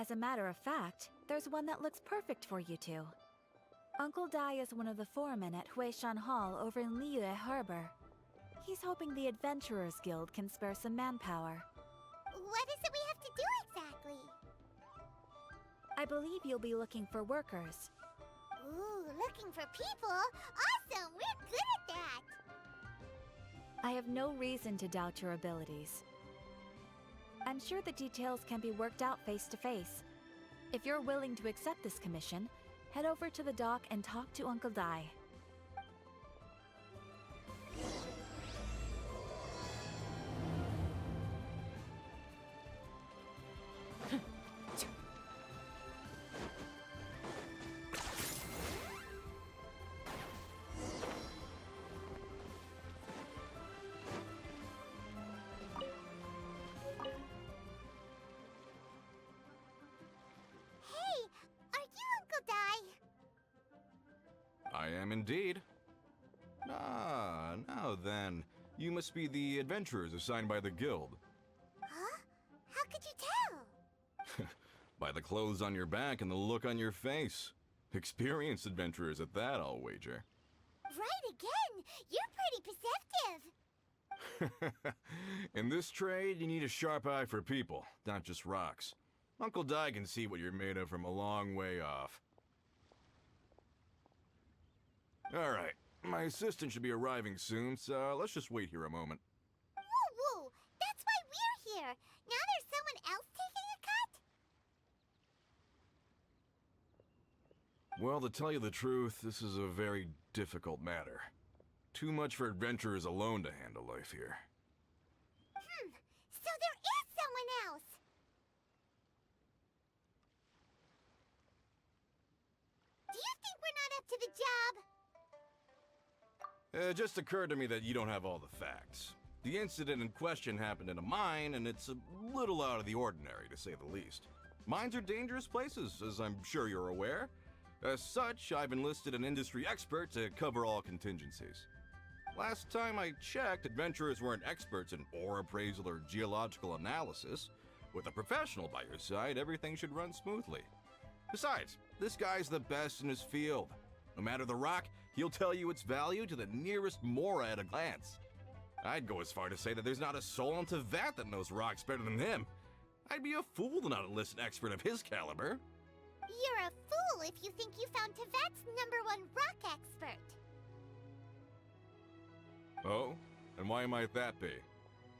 As a matter of fact, there's one that looks perfect for you two. Uncle Dai is one of the foremen at Huishan Hall over in Liyue Harbor. He's hoping the Adventurers Guild can spare some manpower. What is it we have to do exactly? I believe you'll be looking for workers. Ooh, looking for people? Awesome! We're good at that! I have no reason to doubt your abilities. I'm sure the details can be worked out face to face. If you're willing to accept this commission, head over to the dock and talk to Uncle Dai. Hey, are you Uncle Dai? I am indeed. Ah, now then. You must be the adventurers assigned by the guild. Huh? How could you tell? By the clothes on your back and the look on your face. Experienced adventurers at that, I'll wager. Right again! You're pretty perceptive! In this trade, you need a sharp eye for people, not just rocks. Uncle Dai can see what you're made of from a long way off. Alright, my assistant should be arriving soon, so let's just wait here a moment. Woo woo! That's why we're here! Now there's someone else taking a cut? Well, to tell you the truth, this is a very difficult matter. Too much for adventurers alone to handle life here. So there is someone else! Do you think we're not up to the job? It just occurred to me that you don't have all the facts. The incident in question happened in a mine, and it's a little out of the ordinary, to say the least. Mines are dangerous places, as I'm sure you're aware. As such, I've enlisted an industry expert to cover all contingencies. Last time I checked, adventurers weren't experts in ore appraisal or geological analysis. With a professional by your side, everything should run smoothly. Besides, this guy's the best in his field. No matter the rock, he'll tell you its value to the nearest mora at a glance. I'd go as far to say that there's not a soul on Tevat that knows rocks better than him. I'd be a fool to not enlist an expert of his caliber. You're a fool if you think you found Tevat's #1 rock expert. Oh? And why might that be?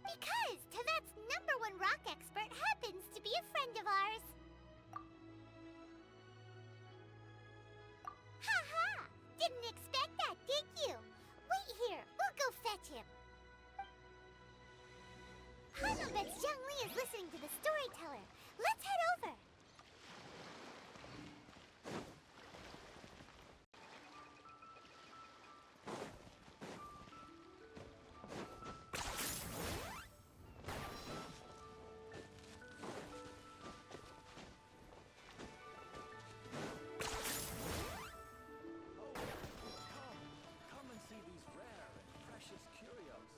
Because Tevat's #1 rock expert happens to be a friend of ours. Ha! Didn't expect that, did you? Wait here, we'll go fetch him. Hanno bets Zhongli is listening to the storyteller. Let's head over. Come and see these rare and precious curios.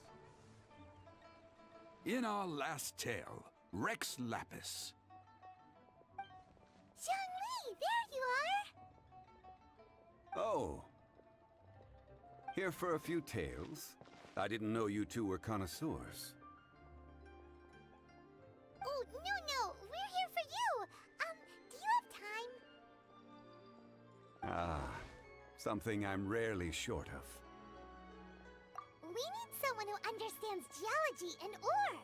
In our last tale, Rex Lapis. Zhongli, there you are! Oh. Here for a few tales? I didn't know you two were connoisseurs. Oh, no, we're here for you. Do you have time? Ah, something I'm rarely short of. We need someone who understands geology and ore.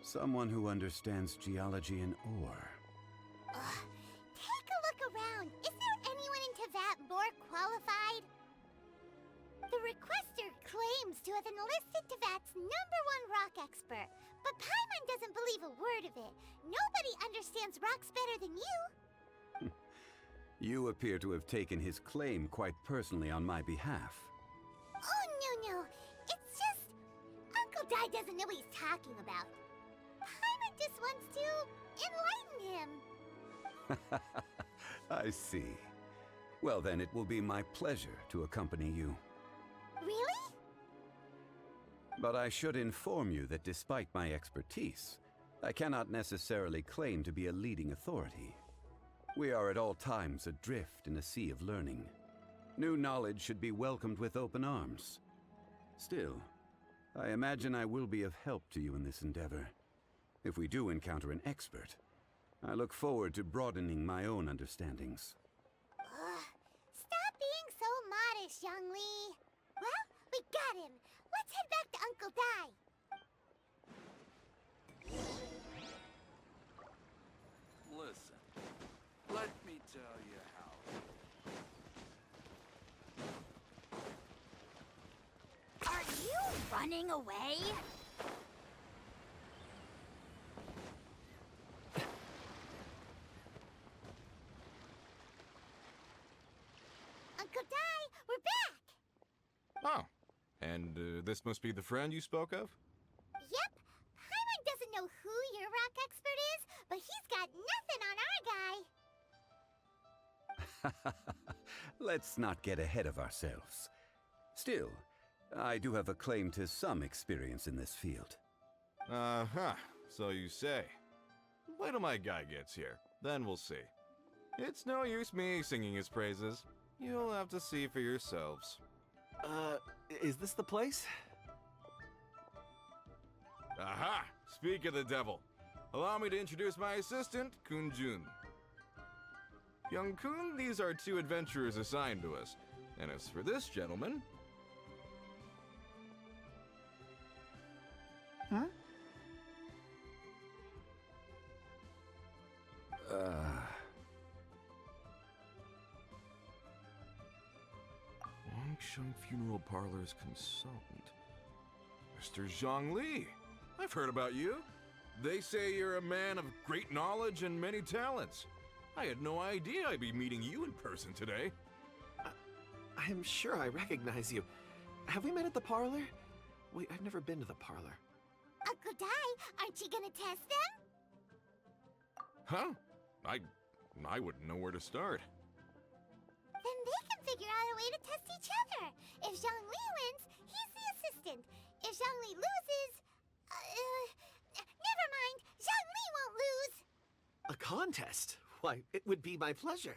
Someone who understands geology and ore. Take a look around. Is there anyone in Tevat more qualified? The requester claims to have enlisted Tevat's #1 rock expert, but Paimon doesn't believe a word of it. Nobody understands rocks better than you. You appear to have taken his claim quite personally on my behalf. Oh, no. It's just... Uncle Dai doesn't know what he's talking about. Paimon just wants to enlighten him. I see. Well then, it will be my pleasure to accompany you. Really? But I should inform you that despite my expertise, I cannot necessarily claim to be a leading authority. We are at all times adrift in a sea of learning. New knowledge should be welcomed with open arms. Still, I imagine I will be of help to you in this endeavor. If we do encounter an expert, I look forward to broadening my own understandings. Stop being so modest, Zhongli. Well, we got him. Let's head back to Uncle Dai. Listen, let me tell you how. Are you running away? Uncle Dai, we're back! Oh, and this must be the friend you spoke of? Yep. Hyman doesn't know who your rock expert is, but he's got nothing on our guy. Let's not get ahead of ourselves. Still, I do have a claim to some experience in this field. Uh-huh, so you say. Wait till my guy gets here, then we'll see. It's no use me singing his praises. You'll have to see for yourselves. Is this the place? Aha! Speak of the devil. Allow me to introduce my assistant, Kun Jun. Young Kun, these are two adventurers assigned to us. And as for this gentleman... Huh? Wangsheng Funeral Parlor's consultant. Mr. Zhongli. I've heard about you. They say you're a man of great knowledge and many talents. I had no idea I'd be meeting you in person today. I am sure I recognize you. Have we met at the parlor? Wait, I've never been to the parlor. Uncle Dai, aren't you gonna test them? Huh? I wouldn't know where to start. Then they can figure out a way to test each other. If Zhongli wins, he's the assistant. If Zhongli loses... never mind. Zhongli won't lose. A contest? Why, it would be my pleasure.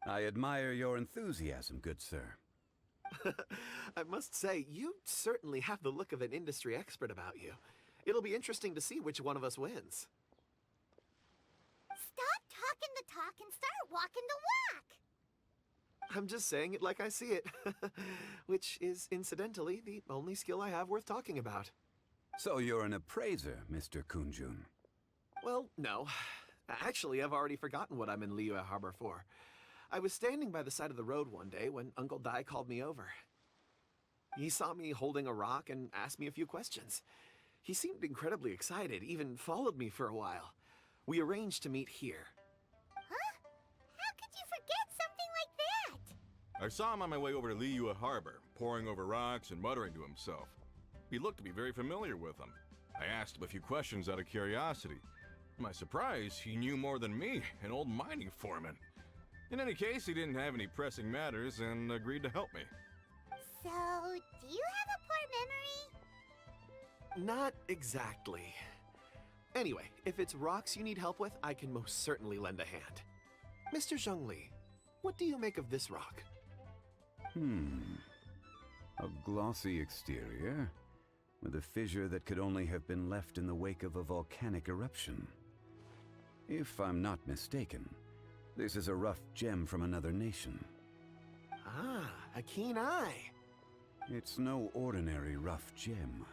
I admire your enthusiasm, good sir. I must say, you certainly have the look of an industry expert about you. It'll be interesting to see which one of us wins. Stop talking the talk and start walking the walk. I'm just saying it like I see it. Which is, incidentally, the only skill I have worth talking about. So you're an appraiser, Mr. Kunjun. Well, no. Actually, I've already forgotten what I'm in Liyue Harbor for. I was standing by the side of the road one day when Uncle Dai called me over. He saw me holding a rock and asked me a few questions. He seemed incredibly excited, even followed me for a while. We arranged to meet here. Huh? How could you forget something like that? I saw him on my way over to Liyue Harbor, poring over rocks and muttering to himself. He looked to be very familiar with them. I asked him a few questions out of curiosity. To my surprise, he knew more than me, an old mining foreman. In any case, he didn't have any pressing matters and agreed to help me. So, do you have a poor memory? Not exactly. Anyway, if it's rocks you need help with, I can most certainly lend a hand. Mr. Zhongli, what do you make of this rock? A glossy exterior, with a fissure that could only have been left in the wake of a volcanic eruption. If I'm not mistaken, this is a rough gem from another nation. Ah, a keen eye. It's no ordinary rough gem.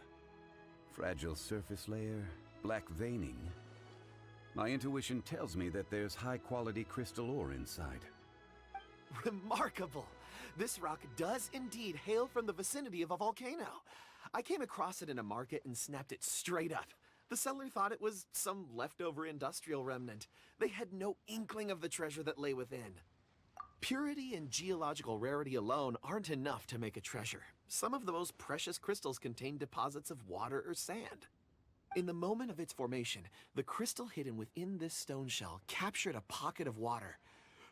Fragile surface layer, black veining. My intuition tells me that there's high-quality crystal ore inside. Remarkable! This rock does indeed hail from the vicinity of a volcano. I came across it in a market and snapped it straight up. The seller thought it was some leftover industrial remnant. They had no inkling of the treasure that lay within. Purity and geological rarity alone aren't enough to make a treasure. Some of the most precious crystals contain deposits of water or sand. In the moment of its formation, the crystal hidden within this stone shell captured a pocket of water.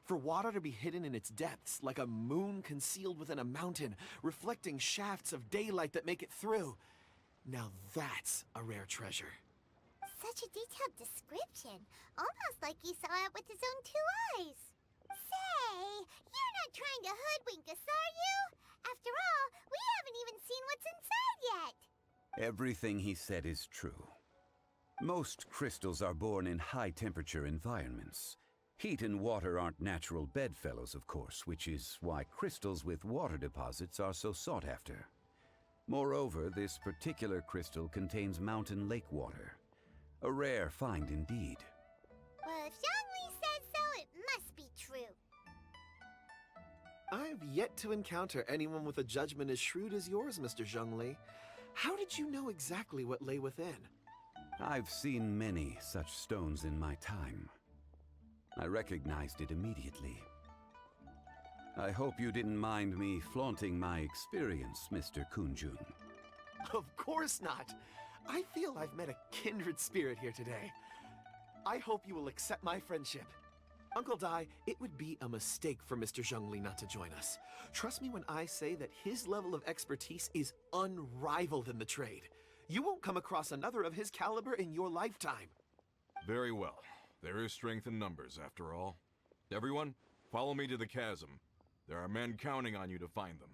For water to be hidden in its depths, like a moon concealed within a mountain, reflecting shafts of daylight that make it through. Now that's a rare treasure. Such a detailed description. Almost like he saw it with his own 2 eyes. Say, you're not trying to hoodwink us, are you? After all, we haven't even seen what's inside yet. Everything he said is true. Most crystals are born in high-temperature environments. Heat and water aren't natural bedfellows, of course, which is why crystals with water deposits are so sought after. Moreover, this particular crystal contains mountain lake water. A rare find indeed. Well, if Zhongli says so, it must be true. I've yet to encounter anyone with a judgment as shrewd as yours, Mr. Zhongli. How did you know exactly what lay within? I've seen many such stones in my time. I recognized it immediately. I hope you didn't mind me flaunting my experience, Mr. Kunjun. Of course not. I feel I've met a kindred spirit here today. I hope you will accept my friendship. Uncle Dai, it would be a mistake for Mr. Zhongli not to join us. Trust me when I say that his level of expertise is unrivaled in the trade. You won't come across another of his caliber in your lifetime. Very well. There is strength in numbers, after all. Everyone, follow me to the chasm. There are men counting on you to find them.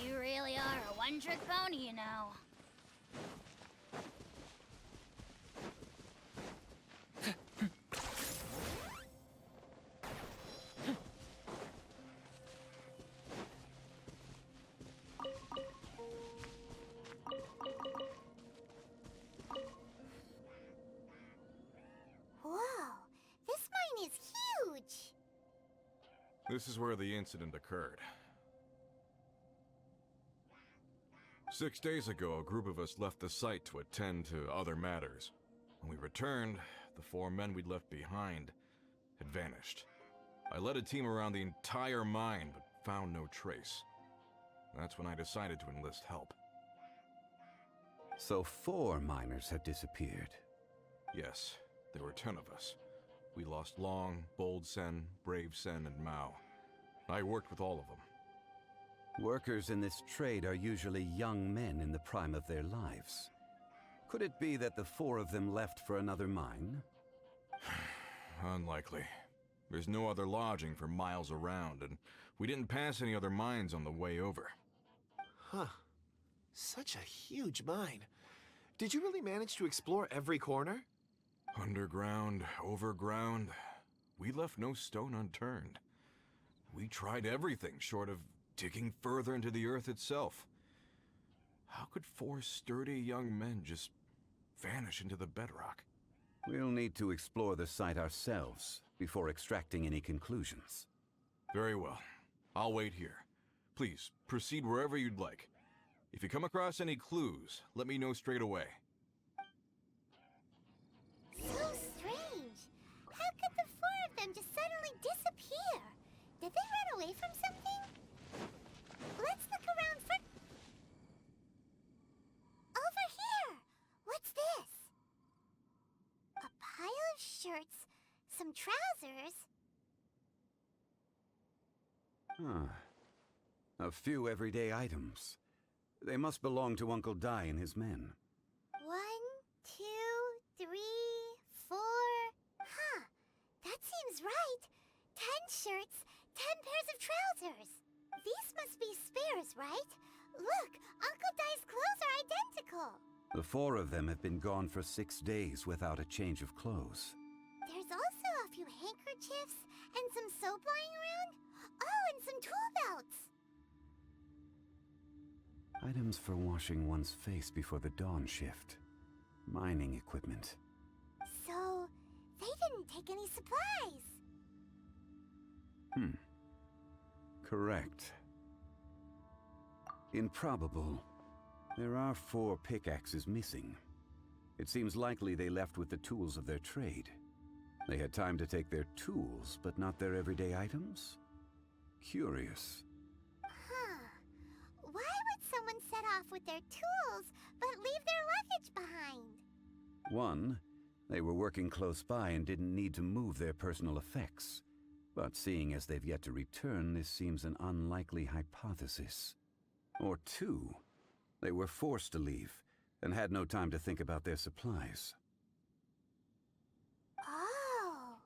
You really are a one-trick pony, you know. Whoa, this mine is huge! This is where the incident occurred. 6 days ago, a group of us left the site to attend to other matters. When we returned, the 4 men we'd left behind had vanished. I led a team around the entire mine, but found no trace. That's when I decided to enlist help. So 4 miners had disappeared. Yes, there were 10 of us. We lost Long, Bold Sen, Brave Sen, and Mao. I worked with all of them. Workers in this trade are usually young men in the prime of their lives. Could it be that the 4 of them left for another mine? Unlikely. There's no other lodging for miles around, and we didn't pass any other mines on the way over. Huh. Such a huge mine. Did you really manage to explore every corner? Underground, overground, we left no stone unturned. We tried everything short of digging further into the earth itself. How could 4 sturdy young men just vanish into the bedrock? We'll need to explore the site ourselves before extracting any conclusions. Very well. I'll wait here. Please, proceed wherever you'd like. If you come across any clues, let me know straight away. So strange. How could the 4 of them just suddenly disappear? Did they run away from something? Let's look around for... Over here! What's this? A pile of shirts, some trousers. A few everyday items. They must belong to Uncle Dai and his men. 1, 2, 3, 4... Huh, that seems right. 10 shirts, 10 pairs of trousers. These must be spares, right? Look, Uncle Dai's clothes are identical. The 4 of them have been gone for 6 days without a change of clothes. There's also a few handkerchiefs and some soap lying around. Oh, and some tool belts. Items for washing one's face before the dawn shift. Mining equipment. So, they didn't take any supplies. Correct. Improbable. There are 4 pickaxes missing. It seems likely they left with the tools of their trade. They had time to take their tools, but not their everyday items? Curious. Huh. Why would someone set off with their tools but leave their luggage behind? One, they were working close by and didn't need to move their personal effects. But seeing as they've yet to return, this seems an unlikely hypothesis. Or two, they were forced to leave and had no time to think about their supplies. Oh.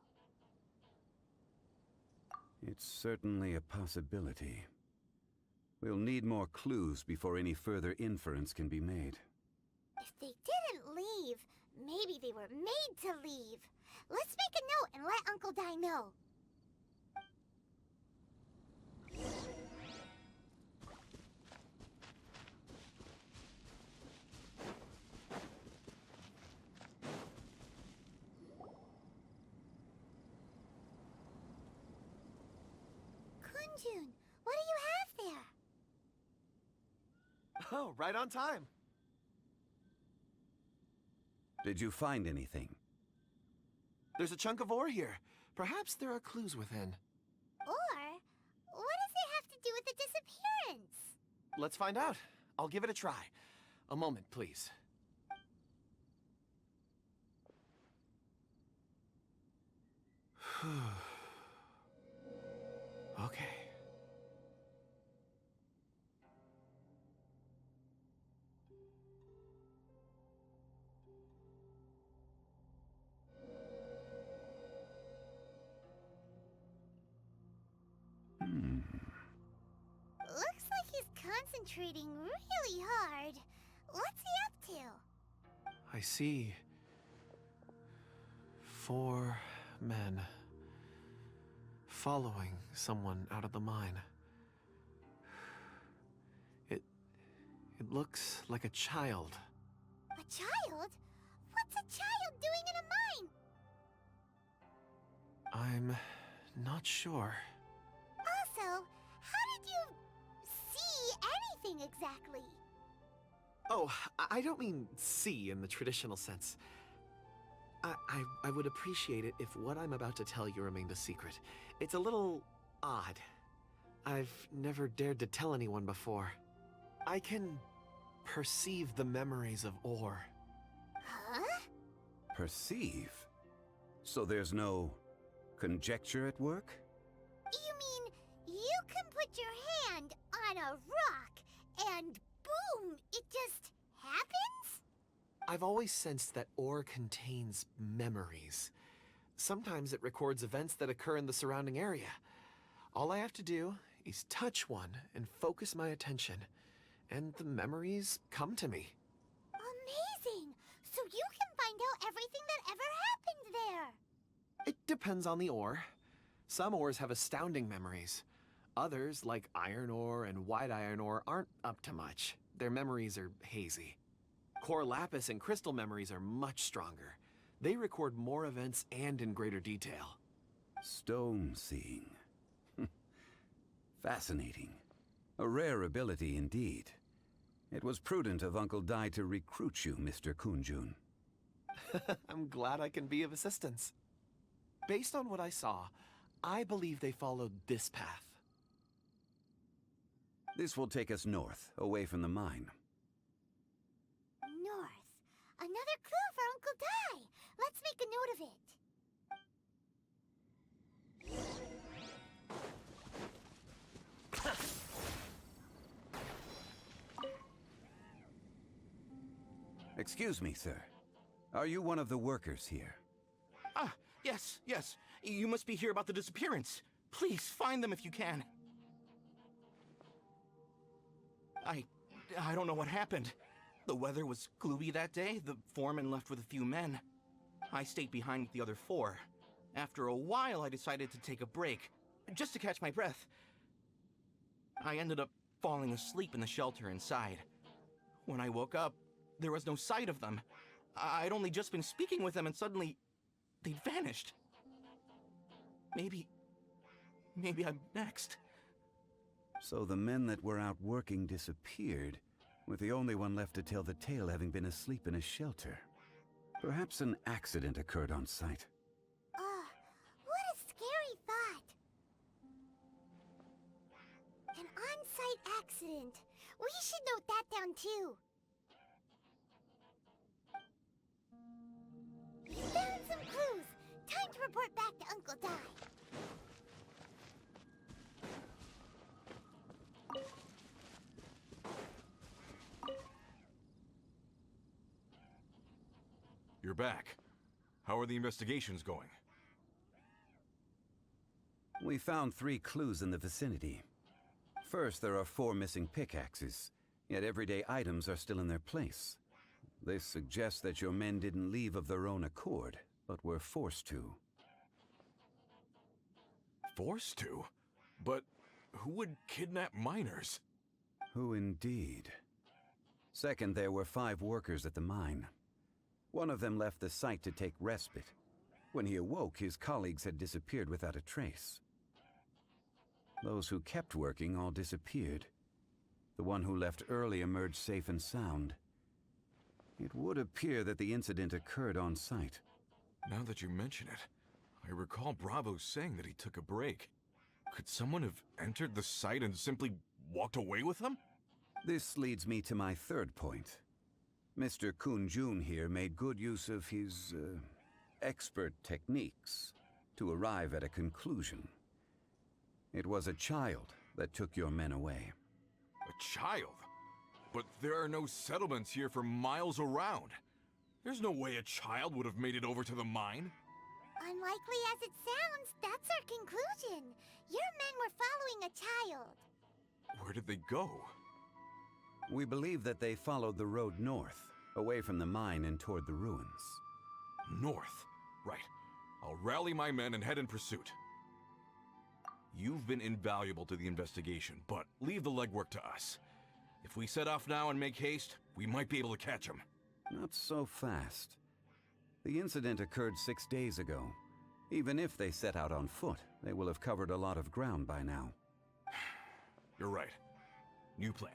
It's certainly a possibility. We'll need more clues before any further inference can be made. If they didn't leave, maybe they were made to leave. Let's make a note and let Uncle Dai know. Kunjun, what do you have there? Oh, right on time. Did you find anything? There's a chunk of ore here. Perhaps there are clues within. Or, what does it have to do with the disappearance? Let's find out. I'll give it a try. A moment, please. Okay. Looks like he's concentrating really hard. What's he up to? I see 4 men following someone out of the mine. It looks like a child. A child? What's a child doing in a mine? I'm not sure. Also, how did you see anything exactly? Oh, I don't mean see in the traditional sense. I would appreciate it if what I'm about to tell you remained a secret. It's a little odd. I've never dared to tell anyone before. I can perceive the memories of ore. Huh? Perceive? So there's no conjecture at work? You mean you can put your hand on a rock and boom, it just happens? I've always sensed that ore contains memories. Sometimes it records events that occur in the surrounding area. All I have to do is touch one and focus my attention, and the memories come to me. Amazing! So you can find out everything that ever happened there. It depends on the ore. Some ores have astounding memories. Others, like iron ore and white iron ore, aren't up to much. Their memories are hazy. Core lapis and crystal memories are much stronger. They record more events and in greater detail. Stone seeing. Fascinating. A rare ability indeed. It was prudent of Uncle Dai to recruit you, Mr. Kunjun. I'm glad I can be of assistance. Based on what I saw, I believe they followed this path. This will take us north, away from the mine. North. Another clue for Uncle Dai. Let's make a note of it. Excuse me, sir. Are you one of the workers here? Ah, yes. You must be here about the disappearance. Please, find them if you can. I don't know what happened. The weather was gloomy that day. The foreman left with a few men. I stayed behind with the other 4. After a while, I decided to take a break, just to catch my breath. I ended up falling asleep in the shelter inside. When I woke up, there was no sight of them. I'd only just been speaking with them and suddenly, they'd vanished. Maybe I'm next. So the men that were out working disappeared, with the only one left to tell the tale having been asleep in a shelter. Perhaps an accident occurred on site. What a scary thought. accident. We should note that down too. Found some clues. Time to report back to Uncle Dai. You're back. How are the investigations going? We found 3 clues in the vicinity. First, there are 4 missing pickaxes, yet everyday items are still in their place. This suggests that your men didn't leave of their own accord, but were forced to. Forced to? But who would kidnap miners? Who indeed? Second, there were 5 workers at the mine. One of them left the site to take respite. When he awoke, his colleagues had disappeared without a trace. Those who kept working all disappeared. The one who left early emerged safe and sound. It would appear that the incident occurred on site. Now that you mention it, I recall Bravo saying that he took a break. Could someone have entered the site and simply walked away with him? This leads me to my third point. Mr. Kun-jun here made good use of his, expert techniques to arrive at a conclusion. It was a child that took your men away. A child? But there are no settlements here for miles around. There's no way a child would have made it over to the mine. Unlikely as it sounds, that's our conclusion. Your men were following a child. Where did they go? We believe that they followed the road north, away from the mine and toward the ruins. North? Right. I'll rally my men and head in pursuit. You've been invaluable to the investigation, but leave the legwork to us. If we set off now and make haste, we might be able to catch them. Not so fast. The incident occurred 6 days ago. Even if they set out on foot, they will have covered a lot of ground by now. You're right. New plan.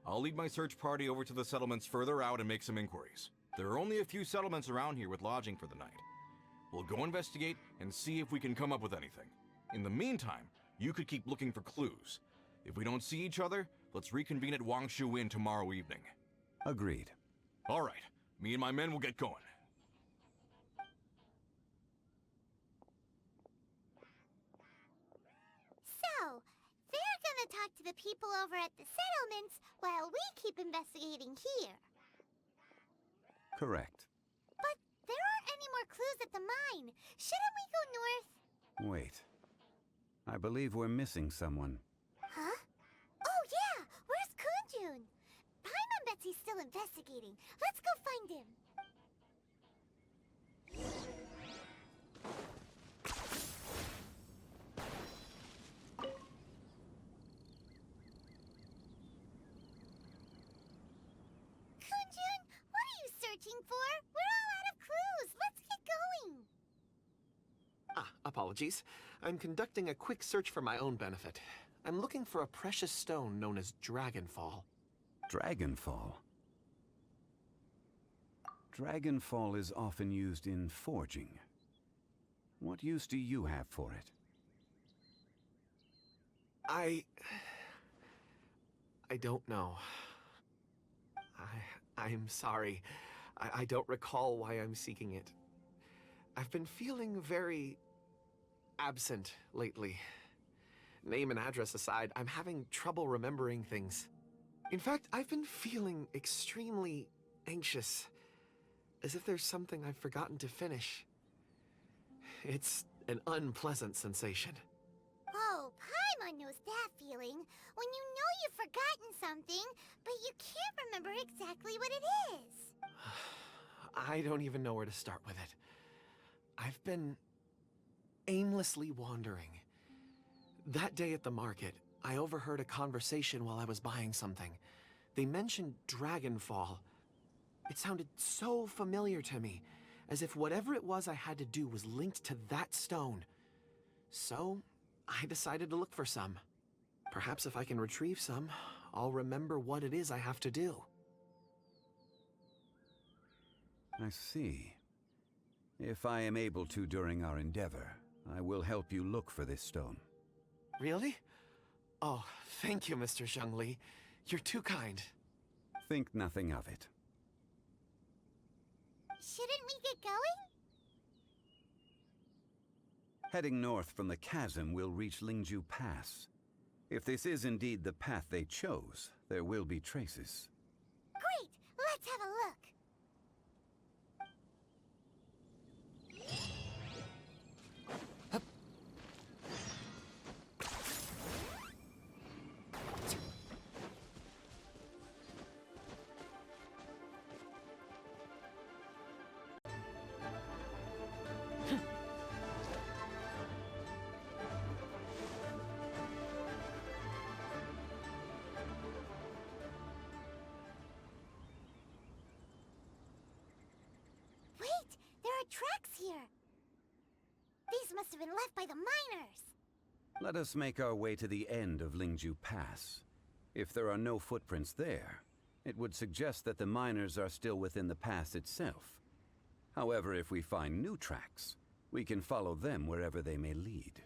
I'll lead my search party over to the settlements further out and make some inquiries. There are only a few settlements around here with lodging for the night. We'll go investigate and see if we can come up with anything. In the meantime, you could keep looking for clues. If we don't see each other, let's reconvene at Wangshu Inn tomorrow evening. Agreed. All right. Me and my men will get going. So, they're gonna talk to the people over at the settlements while we keep investigating here. Correct. But there aren't any more clues at the mine. Shouldn't we go north? Wait. I believe we're missing someone. Huh? Oh yeah! Where's Kunjun? Paimon bets he's still investigating. Let's go find him. Kunjun, what are you searching for? We're all out of clues. Let's get going. Apologies. I'm conducting a quick search for my own benefit. I'm looking for a precious stone known as Dragonfall. Dragonfall? Dragonfall is often used in forging. What use do you have for it? I don't know. I'm sorry. I don't recall why I'm seeking it. I've been feeling very absent lately. Name and address aside, I'm having trouble remembering things. In fact, I've been feeling extremely anxious, as if there's something I've forgotten to finish. It's an unpleasant sensation. Oh, Paimon knows that feeling. When you know you've forgotten something, but you can't remember exactly what it is. I don't even know where to start with it. I've been aimlessly wandering. That day at the market, I overheard a conversation while I was buying something. They mentioned Dragonfall. It sounded so familiar to me, as if whatever it was I had to do was linked to that stone. So, I decided to look for some. Perhaps if I can retrieve some, I'll remember what it is I have to do. I see. If I am able to during our endeavor, I will help you look for this stone. Really? Oh, thank you, Mr. Zhongli. You're too kind. Think nothing of it. Shouldn't we get going? Heading north from the chasm, we'll reach Lingju Pass. If this is indeed the path they chose, there will be traces. Great! Let's have a look. Wait! There are tracks here! These must have been left by the miners! Let us make our way to the end of Lingju Pass. If there are no footprints there, it would suggest that the miners are still within the pass itself. However, if we find new tracks, we can follow them wherever they may lead.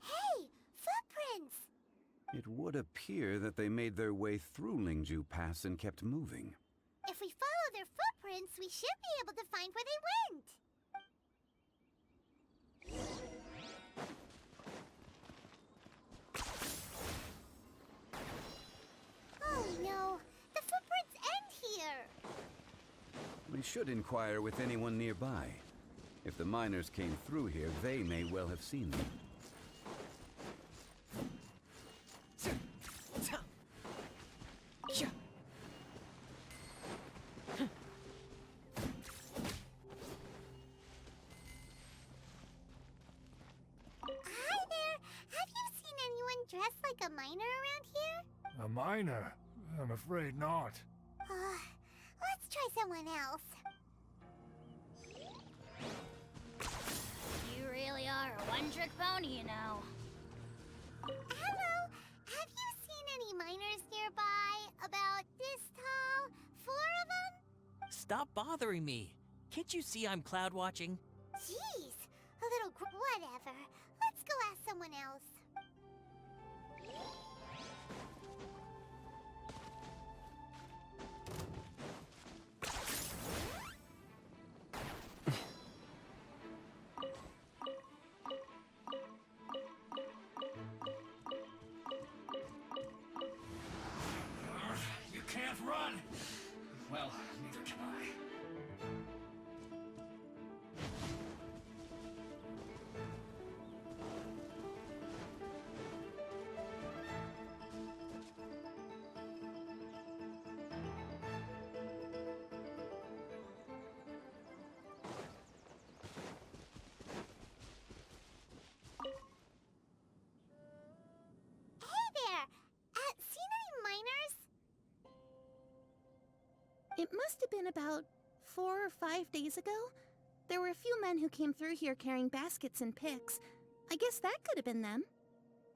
Hey! Footprints! It would appear that they made their way through Lingju Pass and kept moving. If we follow their footprints, we should be able to find where they went! Oh no! The footprints end here! We should inquire with anyone nearby. If the miners came through here, they may well have seen them. Hi there! Have you seen anyone dressed like a miner around here? A miner? I'm afraid not. Let's try someone else. You really are a one-trick pony, you know. Hello! Have you seen any miners nearby? About this tall? 4 of them? Stop bothering me. Can't you see I'm cloud watching? Jeez! A little whatever. Let's go ask someone else. You can't run! Well, neither can I. Hey there! Seen any miners? It must have been about 4 or 5 days ago. There were a few men who came through here carrying baskets and picks. I guess that could have been them.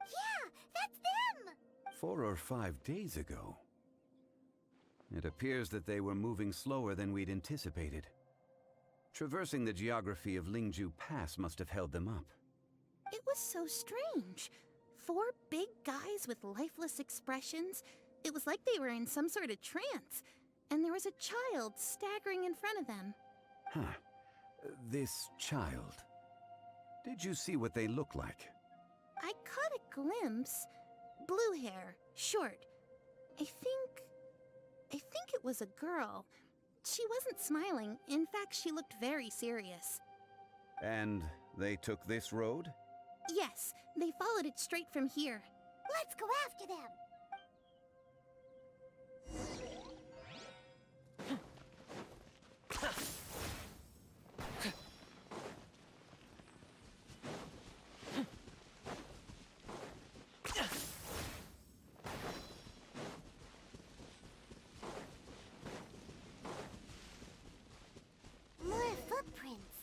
Yeah, that's them! 4 or 5 days ago. It appears that they were moving slower than we'd anticipated. Traversing the geography of Lingju Pass must have held them up. It was so strange. 4 big guys with lifeless expressions. It was like they were in some sort of trance. And there was a child staggering in front of them. Huh. This child. Did you see what they look like? I caught a glimpse. Blue hair, short. I think it was a girl. She wasn't smiling. In fact, she looked very serious. And they took this road? Yes, they followed it straight from here. Let's go after them! More footprints.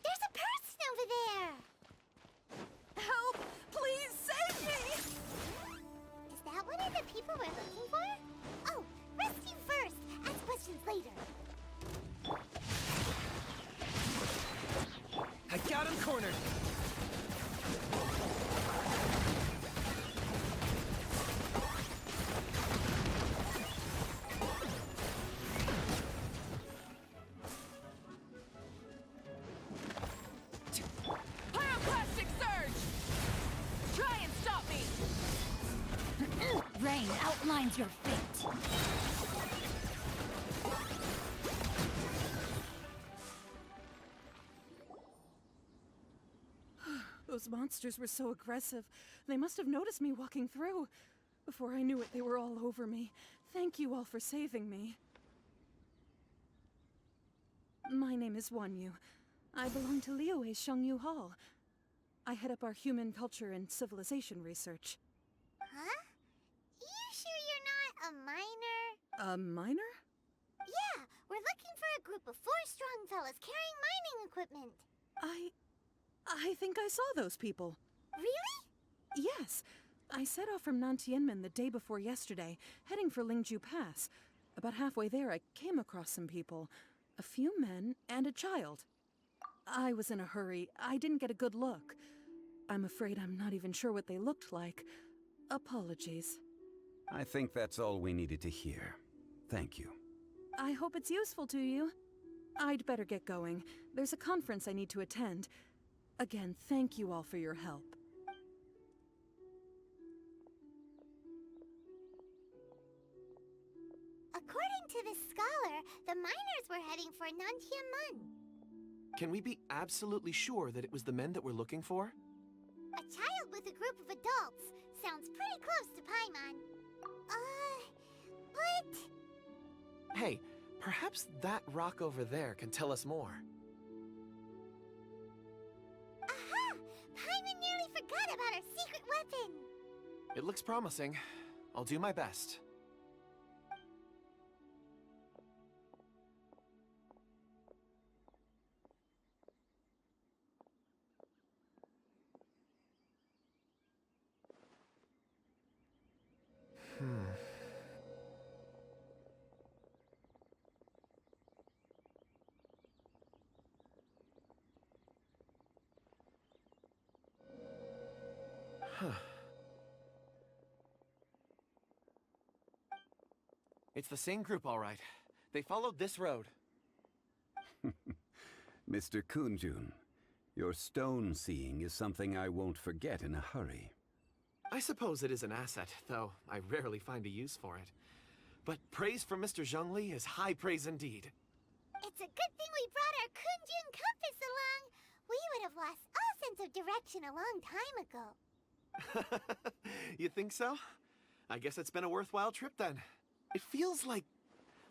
There's a person over there! Help! Please save me! Is that one of the people we're looking for? Oh, rescue first! Ask questions later. I got him cornered! Pyroclastic surge! Try and stop me! Rain outlines your fate. Those monsters were so aggressive. They must have noticed me walking through. Before I knew it, they were all over me. Thank you all for saving me. My name is Wanyu. I belong to Liyue's Shengyu Hall. I head up our human culture and civilization research. Huh? You sure you're not a minor? A minor? Yeah, we're looking for a group of 4 strong fellas carrying mining equipment. I think I saw those people. Really? Yes. I set off from Nantianmen the day before yesterday, heading for Lingju Pass. About halfway there, I came across some people. A few men and a child. I was in a hurry. I didn't get a good look. I'm afraid I'm not even sure what they looked like. Apologies. I think that's all we needed to hear. Thank you. I hope it's useful to you. I'd better get going. There's a conference I need to attend. Again, thank you all for your help. According to this scholar, the miners were heading for Nantianmen. Can we be absolutely sure that it was the men that we're looking for? A child with a group of adults. Sounds pretty close to Paimon. But... Hey, perhaps that rock over there can tell us more. Aha! Paimon nearly forgot about our secret weapon! It looks promising. I'll do my best. It's the same group, all right. They followed this road. Mr. Kunjun, your stone seeing is something I won't forget in a hurry. I suppose it is an asset, though I rarely find a use for it. But praise from Mr. Zhongli is high praise indeed. It's a good thing we brought our Kunjun compass along. We would have lost all sense of direction a long time ago. You think so? I guess it's been a worthwhile trip then. It feels like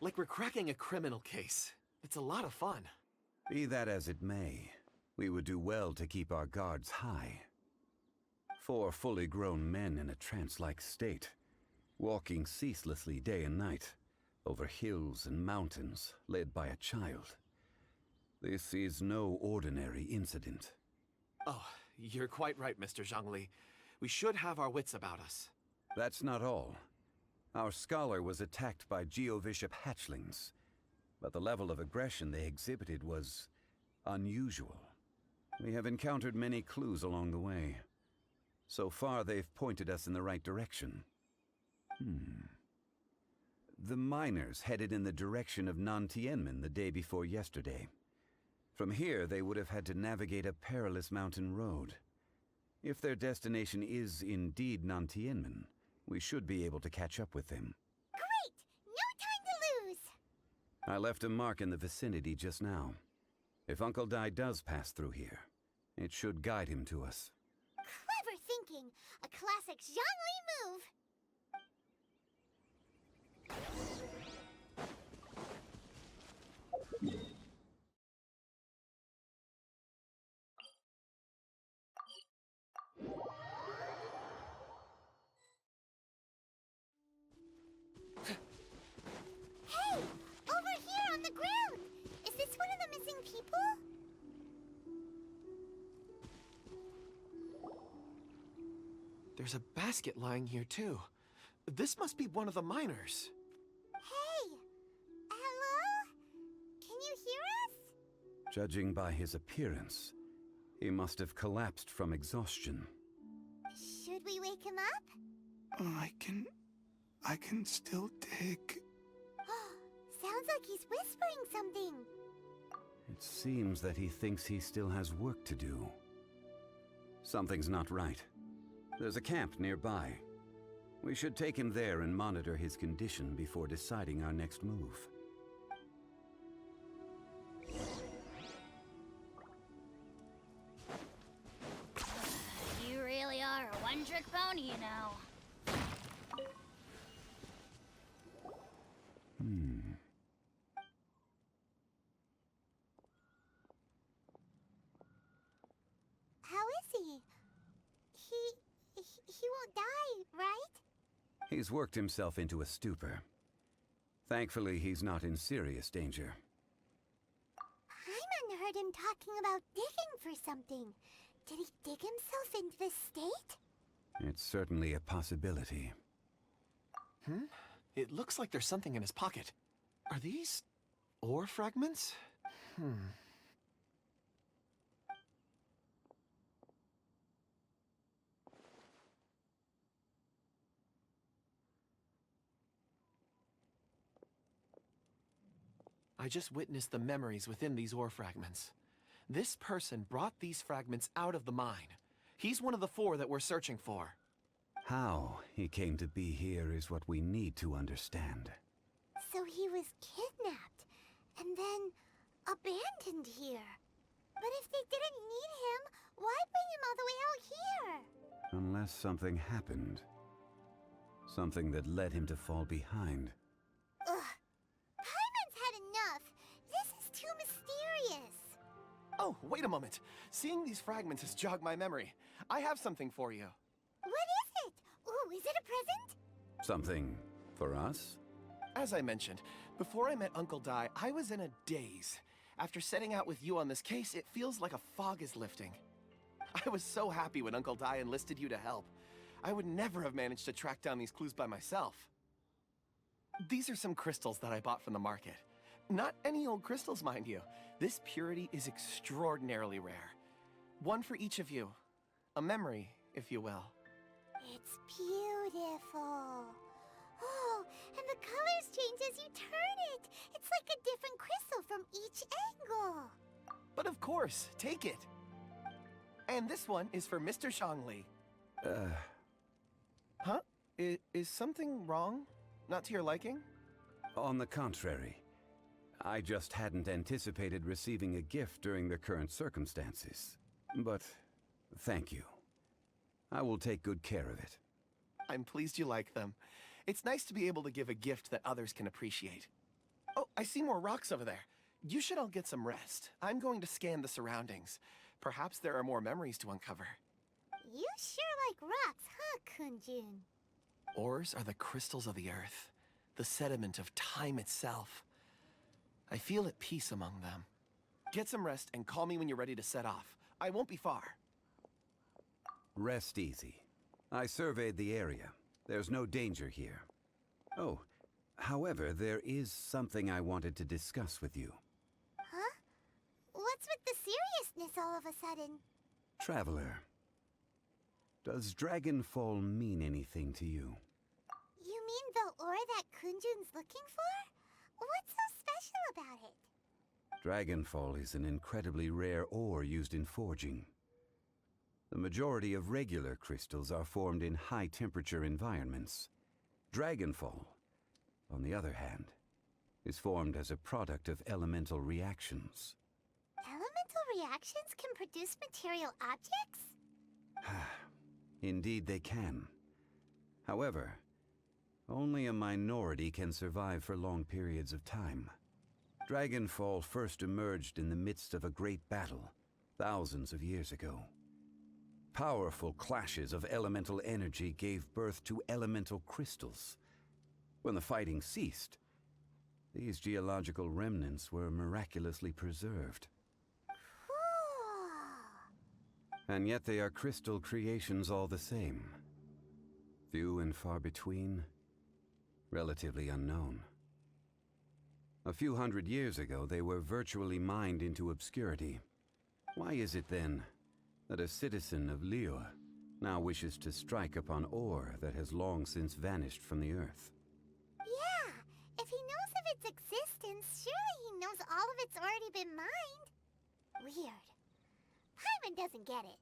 we're cracking a criminal case. It's a lot of fun. Be that as it may, we would do well to keep our guards high. 4 fully grown men in a trance-like state, walking ceaselessly day and night, over hills and mountains, led by a child. This is no ordinary incident. Oh, you're quite right, Mr. Zhongli. We should have our wits about us. That's not all. Our scholar was attacked by Geovishap hatchlings, but the level of aggression they exhibited was unusual. We have encountered many clues along the way. So far, they've pointed us in the right direction. The miners headed in the direction of Nantianmen the day before yesterday. From here, they would have had to navigate a perilous mountain road. If their destination is indeed Nantianmen, we should be able to catch up with them. Great! No time to lose! I left a mark in the vicinity just now. If Uncle Dai does pass through here, it should guide him to us. Clever thinking! A classic Zhongli move! missing people? There's a basket lying here, too. This must be one of the miners. Hey! Hello? Can you hear us? Judging by his appearance, he must have collapsed from exhaustion. Should we wake him up? I can still dig. Sounds like he's whispering something. It seems that he thinks he still has work to do. Something's not right. There's a camp nearby. We should take him there and monitor his condition before deciding our next move. You really are a one-trick pony, you know. How is he? He won't die, right? He's worked himself into a stupor. Thankfully, he's not in serious danger. Paimon heard him talking about digging for something. Did he dig himself into this state? It's certainly a possibility. It looks like there's something in his pocket. Are these ore fragments? I just witnessed the memories within these ore fragments. This person brought these fragments out of the mine. He's one of the 4 that we're searching for. How he came to be here is what we need to understand. So he was kidnapped, and then abandoned here. But if they didn't need him, why bring him all the way out here? Unless something happened. Something that led him to fall behind. Ugh. Paimon's had enough. This is too mysterious. Oh, wait a moment. Seeing these fragments has jogged my memory. I have something for you. What is it? Ooh, is it a present? Something for us? As I mentioned, before I met Uncle Dai, I was in a daze. After setting out with you on this case, it feels like a fog is lifting. I was so happy when Uncle Dai enlisted you to help. I would never have managed to track down these clues by myself. These are some crystals that I bought from the market. Not any old crystals, mind you. This purity is extraordinarily rare. One for each of you. A memory, if you will. It's beautiful. Oh, and the colors change as you turn it. It's like a different crystal from each angle. But of course, take it. And this one is for Mr. Zhongli. Huh? Is something wrong? Not to your liking? On the contrary. I just hadn't anticipated receiving a gift during the current circumstances. But thank you. I will take good care of it. I'm pleased you like them. It's nice to be able to give a gift that others can appreciate. Oh, I see more rocks over there. You should all get some rest. I'm going to scan the surroundings. Perhaps there are more memories to uncover. You sure like rocks, huh, Kunjun? Ores are the crystals of the earth, the sediment of time itself. I feel at peace among them. Get some rest and call me when you're ready to set off. I won't be far. Rest easy. I surveyed the area. There's no danger here. Oh, however, there is something I wanted to discuss with you. Huh? What's with the seriousness all of a sudden? Traveler, does Dragonfall mean anything to you? You mean the ore that Kunjun's looking for? What's so special about it? Dragonfall is an incredibly rare ore used in forging. The majority of regular crystals are formed in high-temperature environments. Dragonfall, on the other hand, is formed as a product of elemental reactions. Elemental reactions can produce material objects? Indeed they can. However, only a minority can survive for long periods of time. Dragonfall first emerged in the midst of a great battle, thousands of years ago. Powerful clashes of elemental energy gave birth to elemental crystals. When the fighting ceased, These geological remnants were miraculously preserved. And yet they are crystal creations all the same. Few and far between, relatively unknown. A few hundred years ago, they were virtually mined into obscurity. Why is it then that a citizen of Liyue now wishes to strike upon ore that has long since vanished from the earth? Yeah, if he knows of its existence, surely he knows all of it's already been mined. Weird. Paimon doesn't get it.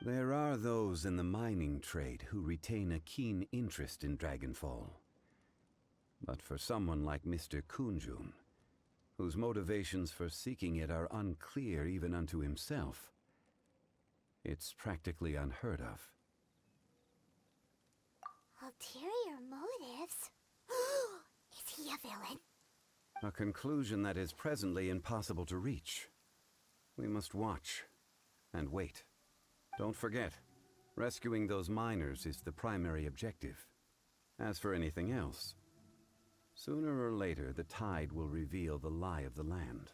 There are those in the mining trade who retain a keen interest in Dragonfall. But for someone like Mr. Kunjun, whose motivations for seeking it are unclear even unto himself, it's practically unheard of. Ulterior motives? Is he a villain? A conclusion that is presently impossible to reach. We must watch and wait. Don't forget, rescuing those miners is the primary objective. As for anything else, sooner or later the tide will reveal the lie of the land.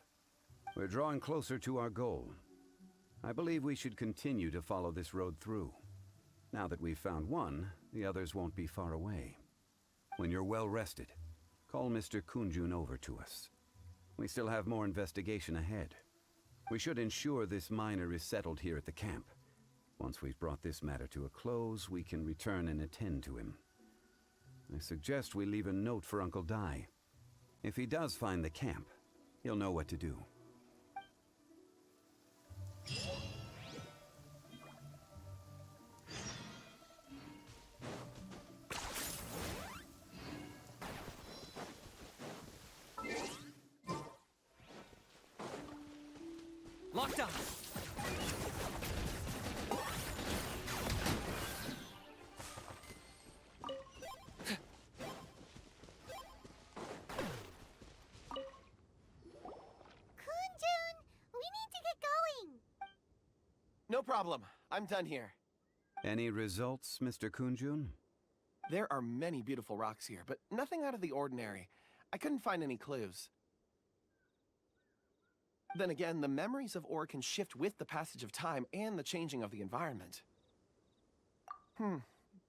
We're drawing closer to our goal. I believe we should continue to follow this road through. Now that we've found one, the others won't be far away. When you're well rested, call Mr. Kunjun over to us. We still have more investigation ahead. We should ensure this miner is settled here at the camp. Once we've brought this matter to a close, we can return and attend to him. I suggest we leave a note for Uncle Dai. If he does find the camp, he'll know what to do. Locked on! No problem. I'm done here. Any results, Mr. Kunjun? There are many beautiful rocks here, but nothing out of the ordinary. I couldn't find any clues. Then again, the memories of ore can shift with the passage of time and the changing of the environment.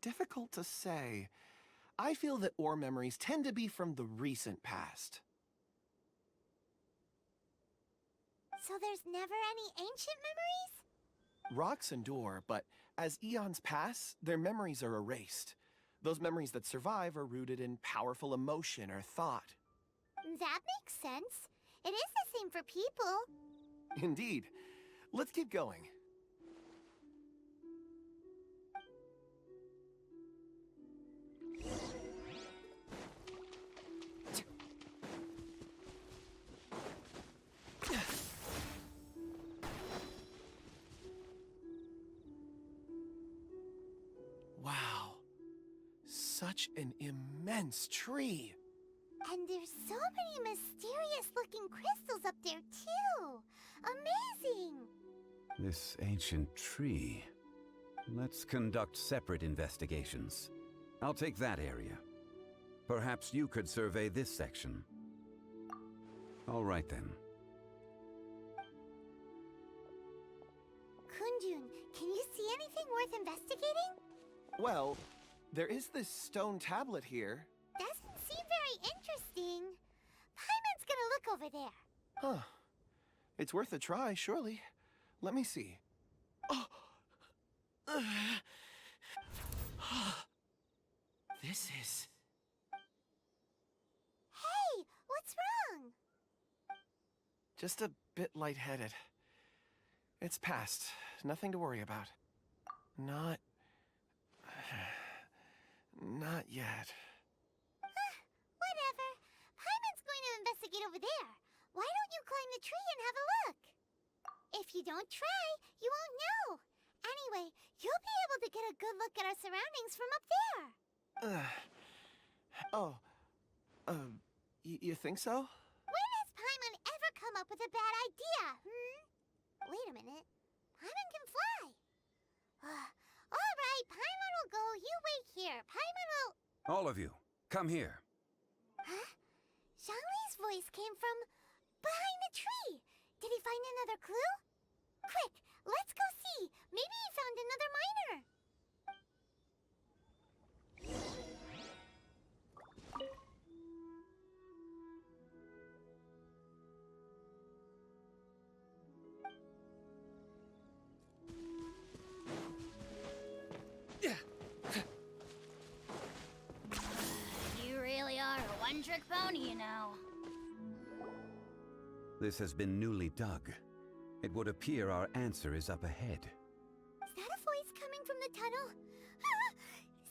Difficult to say. I feel that ore memories tend to be from the recent past. So there's never any ancient memories? Rocks endure, but as eons pass, their memories are erased. Those memories that survive are rooted in powerful emotion or thought. That makes sense. It is the same for people. Indeed. Let's keep going. Wow. Such an immense tree. And there's so many mysterious-looking crystals up there, too. Amazing! This ancient tree. Let's conduct separate investigations. I'll take that area. Perhaps you could survey this section. All right, then. Kunjun, can you see anything worth investigating? Well, there is this stone tablet here. Doesn't seem very interesting. Paimon's gonna look over there. Huh. It's worth a try, surely. Let me see. Oh! This is... Hey, what's wrong? just a bit lightheaded. It's past. Nothing to worry about. Not yet. Whatever. Paimon's going to investigate over there. Why don't you climb the tree and have a look? If you don't try, you won't know. Anyway, you'll be able to get a good look at our surroundings from up there. You think so? When has Paimon ever come up with a bad idea, Wait a minute. Paimon can fly. All right, Paimon will go. You wait here. Paimon will... All of you, come here. Huh? Zhongli's another clue? Quick, let's go see. Maybe he found another miner. You really are a one-trick pony, you know. This has been newly dug. It would appear our answer is up ahead. Is that a voice coming from the tunnel?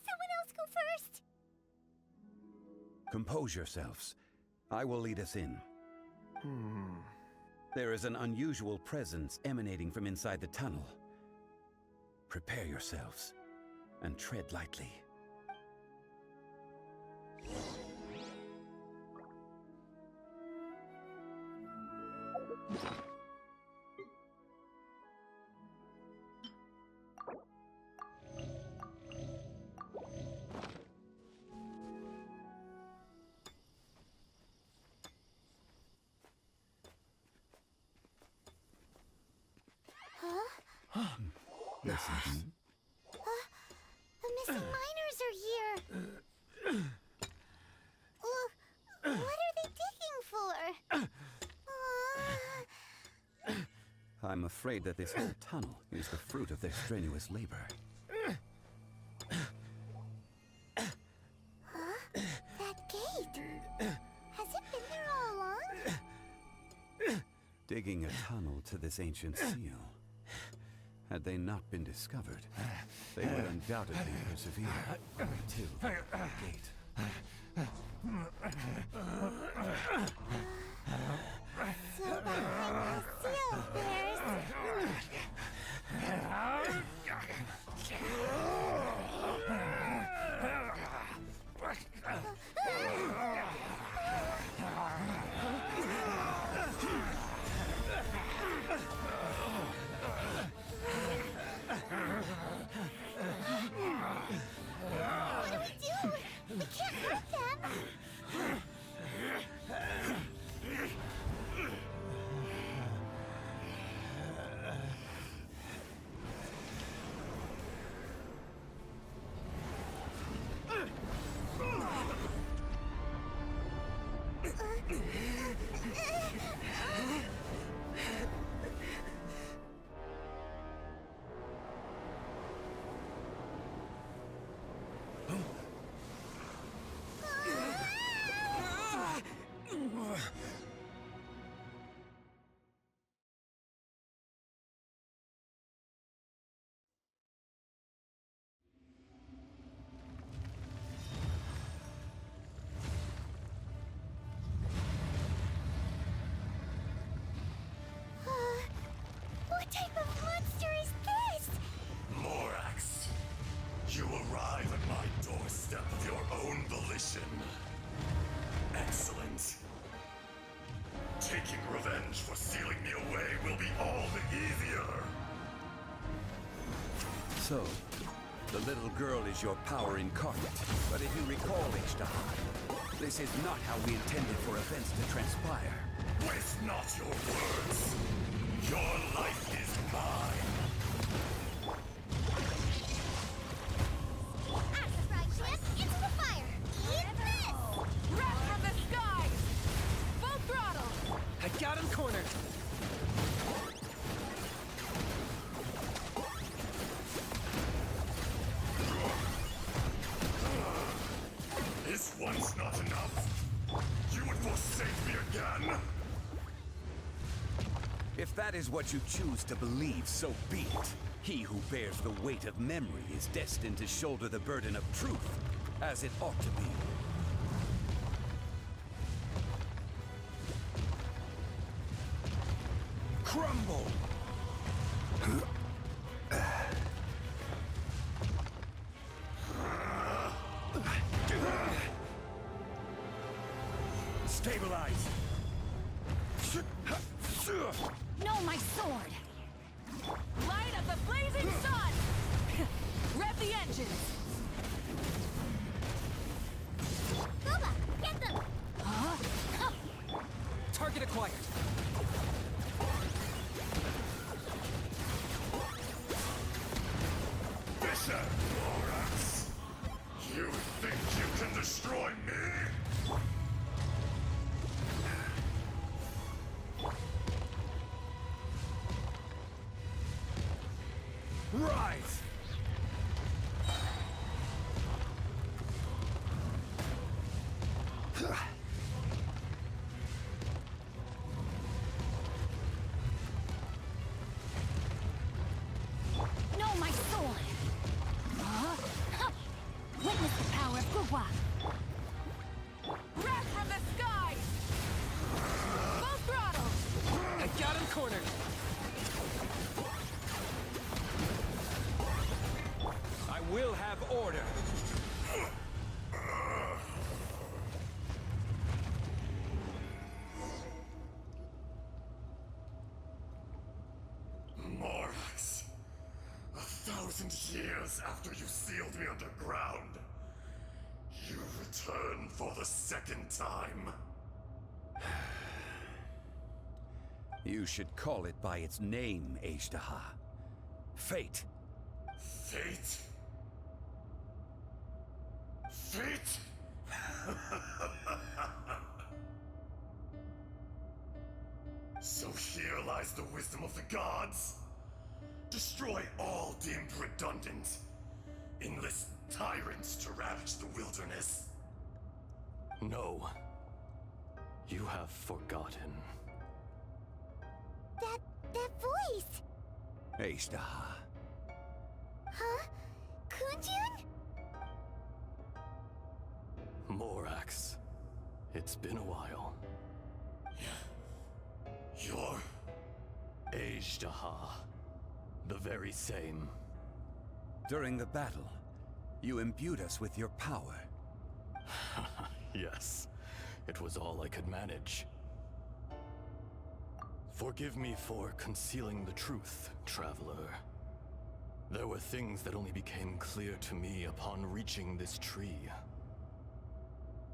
Someone else go first. Compose yourselves. I will lead us in. There is an unusual presence emanating from inside the tunnel. Prepare yourselves and tread lightly. Listen. The missing miners are here. What are they digging for? I'm afraid that this whole tunnel is the fruit of their strenuous labor. That gate. Has it been there all along? Digging a tunnel to this ancient seal. Had they not been discovered, they would undoubtedly persevere until the gate. So behind the seal there's... What do we do? We can't hurt them. What type of monster is this? Morax, you arrive at my doorstep of your own volition. Excellent. Taking revenge for sealing me away will be all the easier. So, the little girl is your power incarnate. But if you recall, H-Dahar, this is not how we intended for events to transpire. Waste not your words. Your life is mine. Axis ride ship into the fire. Eat this! Wrath from the skies! Full throttle! I got him cornered. This one's not enough. You would forsake me again? If that is what you choose to believe, so be it. He who bears the weight of memory is destined to shoulder the burden of truth, as it ought to be. Crumble! Stabilize! No, my sword! Light of the blazing sun! Rev the engines! Boba, get them! Huh? Target acquired. Wrath from the skies! Full throttle! I got him cornered. I will have order. Morax, 1,000 years after you sealed me underground, you return for the second time. You should call it by its name, Azhdaha. Fate. Fate? Fate? So here lies the wisdom of the gods. Destroy all deemed redundant. Enlist tyrants to ravage the wilderness. No. You have forgotten. That voice! Azhdaha. Huh? Kunjun? Morax. It's been a while. You're... Azhdaha. The very same. During the battle, you imbued us with your power. Yes. It was all I could manage. Forgive me for concealing the truth, traveler. There were things that only became clear to me upon reaching this tree.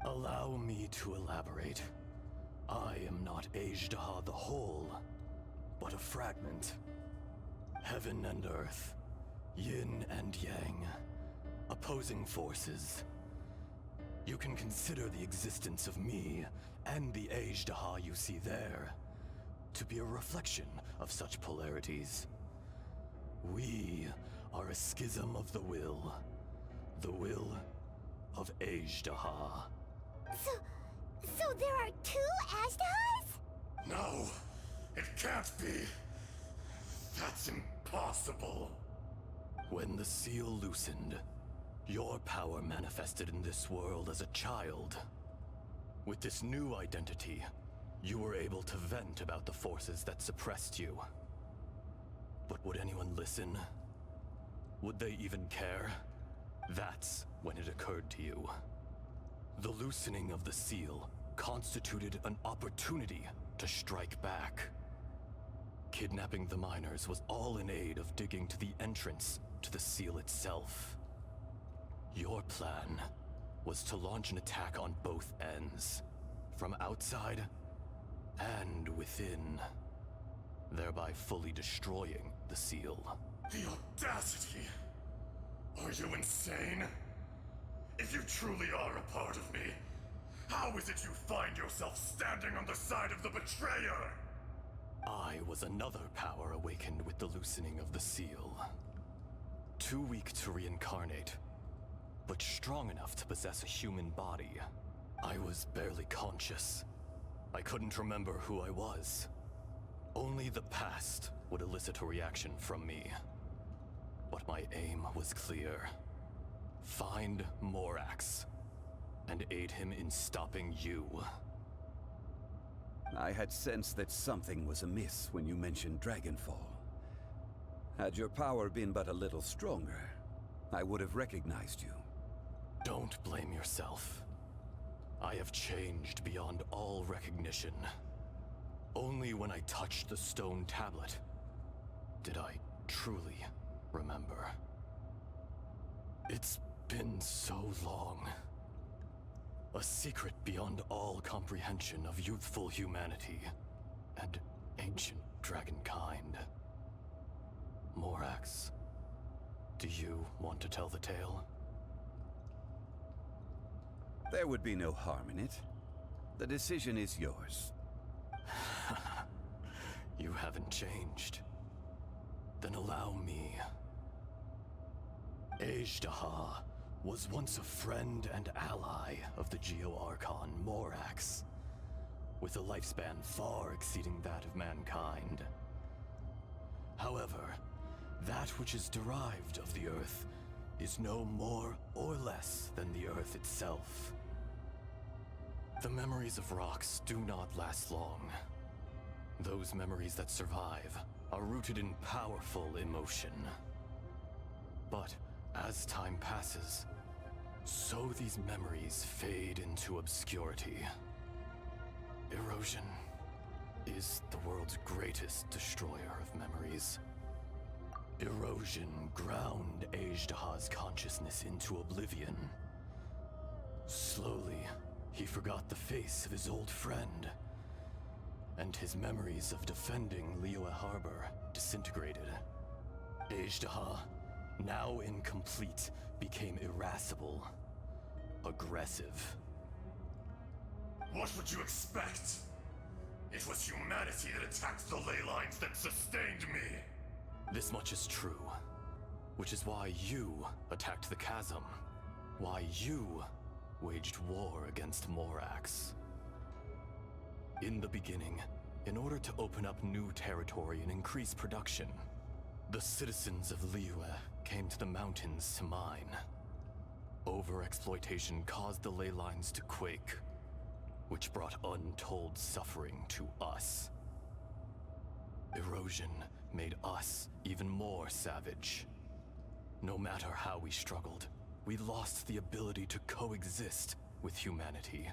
Allow me to elaborate. I am not Azhdaha the whole, but a fragment. Heaven and earth, yin and yang, opposing forces. You can consider the existence of me and the Azhdaha you see there to be a reflection of such polarities. We are a schism of the will of Azhdaha. So there are two Azdahas? No, it can't be. That's impossible. When the seal loosened, your power manifested in this world as a child. With this new identity, you were able to vent about the forces that suppressed you. But would anyone listen? Would they even care? That's when it occurred to you. The loosening of the seal constituted an opportunity to strike back. Kidnapping the miners was all in aid of digging to the entrance to the seal itself. Your plan was to launch an attack on both ends, from outside and within, thereby fully destroying the seal. The audacity! Are you insane? If you truly are a part of me, how is it you find yourself standing on the side of the betrayer? I was another power awakened with the loosening of the seal. Too weak to reincarnate, but strong enough to possess a human body. I was barely conscious. I couldn't remember who I was. Only the past would elicit a reaction from me. But my aim was clear. Find Morax, and aid him in stopping you. I had sensed that something was amiss when you mentioned Dragonfall. Had your power been but a little stronger, I would have recognized you. Don't blame yourself. I have changed beyond all recognition. Only when I touched the stone tablet did I truly remember. It's been so long. A secret beyond all comprehension of youthful humanity and ancient dragonkind. Morax, do you want to tell the tale? There would be no harm in it. The decision is yours. You haven't changed. Then allow me. Azhdaha was once a friend and ally of the Geo-Archon Morax, with a lifespan far exceeding that of mankind. However, that which is derived of the Earth is no more or less than the Earth itself. The memories of rocks do not last long. Those memories that survive are rooted in powerful emotion. But as time passes, so these memories fade into obscurity. Erosion is the world's greatest destroyer of memories. Erosion ground Ajdaha's consciousness into oblivion. Slowly, he forgot the face of his old friend, and his memories of defending Liyue Harbor disintegrated. Ajdaha, now incomplete, became irascible, aggressive. What would you expect? It was humanity that attacked the ley lines that sustained me. This much is true, which is why you attacked the chasm, why you waged war against Morax. In the beginning, in order to open up new territory and increase production, the citizens of Liyue came to the mountains to mine. Overexploitation caused the ley lines to quake, which brought untold suffering to us. Erosion made us even more savage. No matter how we struggled, we lost the ability to coexist with humanity.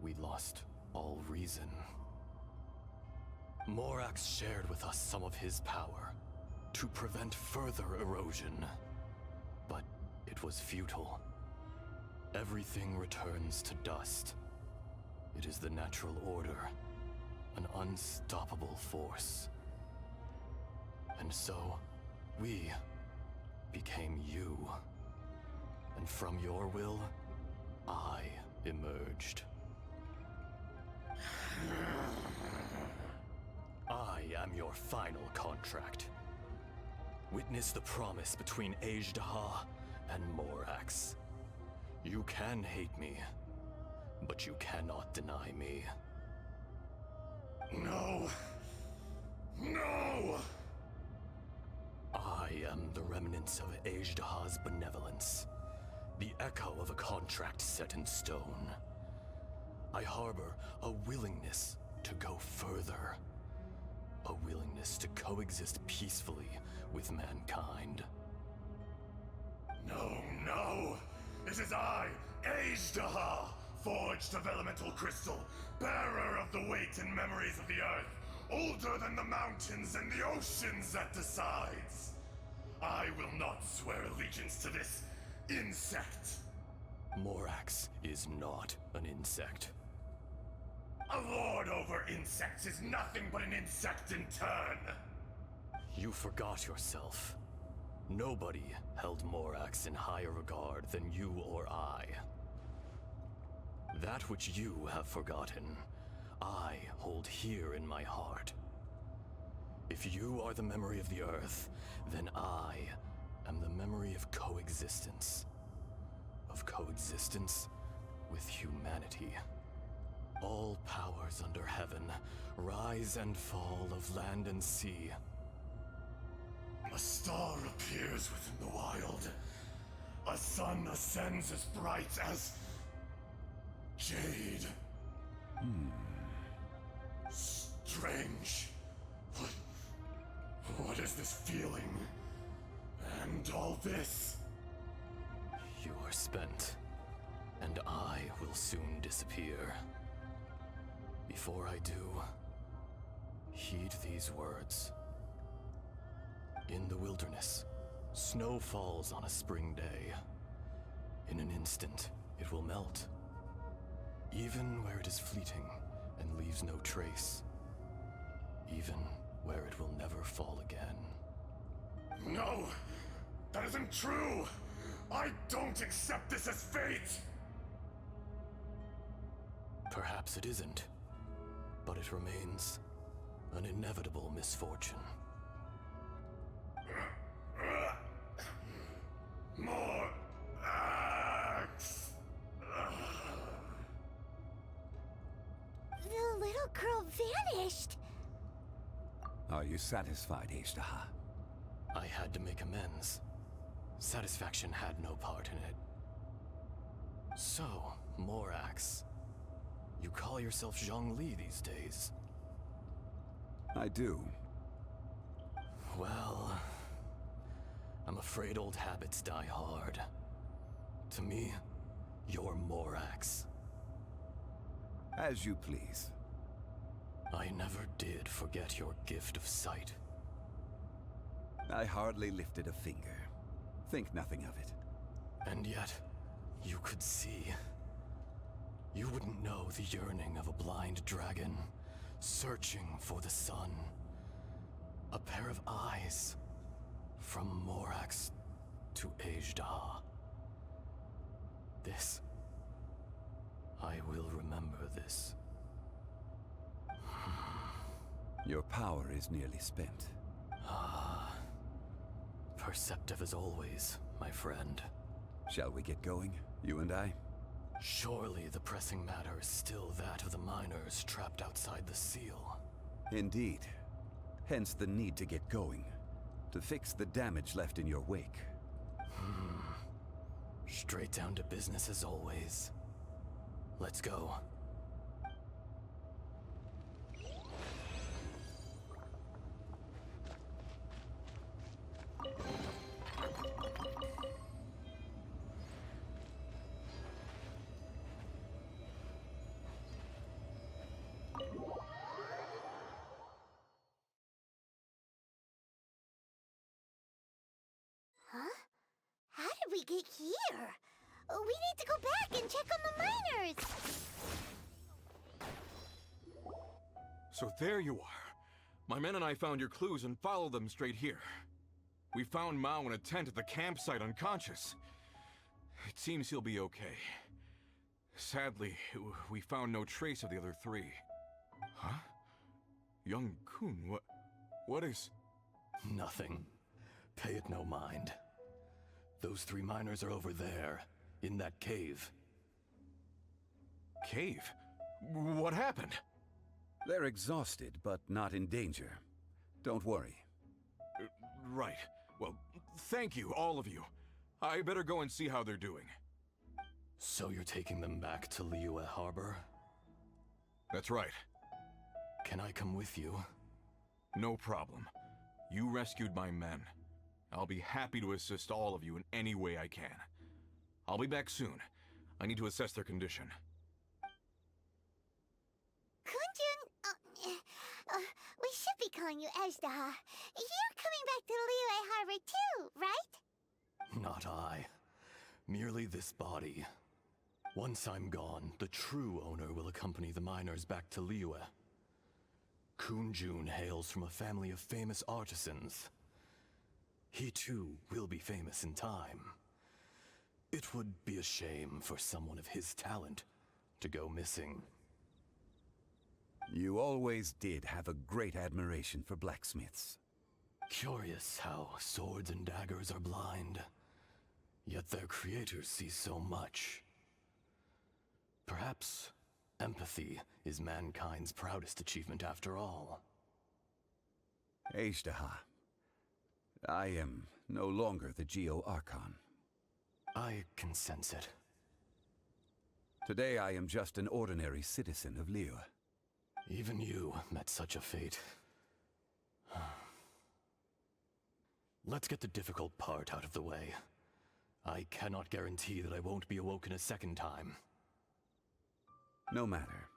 We lost all reason. Morax shared with us some of his power to prevent further erosion, but it was futile. Everything returns to dust. It is the natural order, an unstoppable force. And so, we became you. And from your will, I emerged. I am your final contract. Witness the promise between Ajdaha and Morax. You can hate me, but you cannot deny me. No! No! I am the remnants of Ajdaha's benevolence, the echo of a contract set in stone. I harbor a willingness to go further, a willingness to coexist peacefully with mankind. No, no! It is I, Ajdaha, forged of elemental crystal, bearer of the weight and memories of the earth, older than the mountains and the oceans that decides. I will not swear allegiance to this insect. Morax is not an insect. A lord over insects is nothing but an insect in turn. You forgot yourself. Nobody held Morax in higher regard than you or I. That which you have forgotten, I hold here in my heart. If you are the memory of the Earth, then I am the memory of coexistence. Of coexistence with humanity. All powers under heaven, rise and fall of land and sea. A star appears within the wild. A sun ascends as bright as jade. Strange. What is this feeling? And all this? You are spent, and I will soon disappear. Before I do, heed these words. In the wilderness, snow falls on a spring day. In an instant, it will melt. Even where it is fleeting and leaves no trace. Even where it will never fall again. No! That isn't true! I don't accept this as fate! Perhaps it isn't, but it remains an inevitable misfortune. More axe! The little girl vanished! Are you satisfied, Ajdaha? I had to make amends. Satisfaction had no part in it. So, Morax, you call yourself Zhongli these days? I do. Well, I'm afraid old habits die hard. To me, you're Morax. As you please. I never did forget your gift of sight. I hardly lifted a finger. Think nothing of it. And yet, you could see. You wouldn't know the yearning of a blind dragon, searching for the sun. A pair of eyes, from Morax to Ajda. This. I will remember this. Your power is nearly spent. Ah. Perceptive as always, my friend. Shall we get going, you and I? Surely the pressing matter is still that of the miners trapped outside the seal. Indeed. Hence the need to get going. To fix the damage left in your wake. Straight down to business as always. Let's go. Huh? How did we get here? We need to go back and check on the miners! So there you are. My men and I found your clues and followed them straight here. We found Mao in a tent at the campsite unconscious. It seems he'll be okay. Sadly, we found no trace of the other three. Huh? Young Kun, what is... Nothing. Pay it no mind. Those three miners are over there, in that cave. Cave? What happened? They're exhausted, but not in danger. Don't worry. Right. Well, thank you, all of you. I better go and see how they're doing. So you're taking them back to Liyue Harbor? That's right. Can I come with you? No problem. You rescued my men. I'll be happy to assist all of you in any way I can. I'll be back soon. I need to assess their condition. Kunjun, we should be calling you Ajda. You're coming back to Liyue Harbor too, right? Not I. Merely this body. Once I'm gone, the true owner will accompany the miners back to Liyue. Kunjun hails from a family of famous artisans. He too will be famous in time. It would be a shame for someone of his talent to go missing. You always did have a great admiration for blacksmiths. Curious how swords and daggers are blind, yet their creators see so much. Perhaps empathy is mankind's proudest achievement after all. Ajda, I am no longer the Geo-Archon. I can sense it. Today I am just an ordinary citizen of Liyue. Even you met such a fate. Let's get the difficult part out of the way. I cannot guarantee that I won't be awoken a second time. No matter.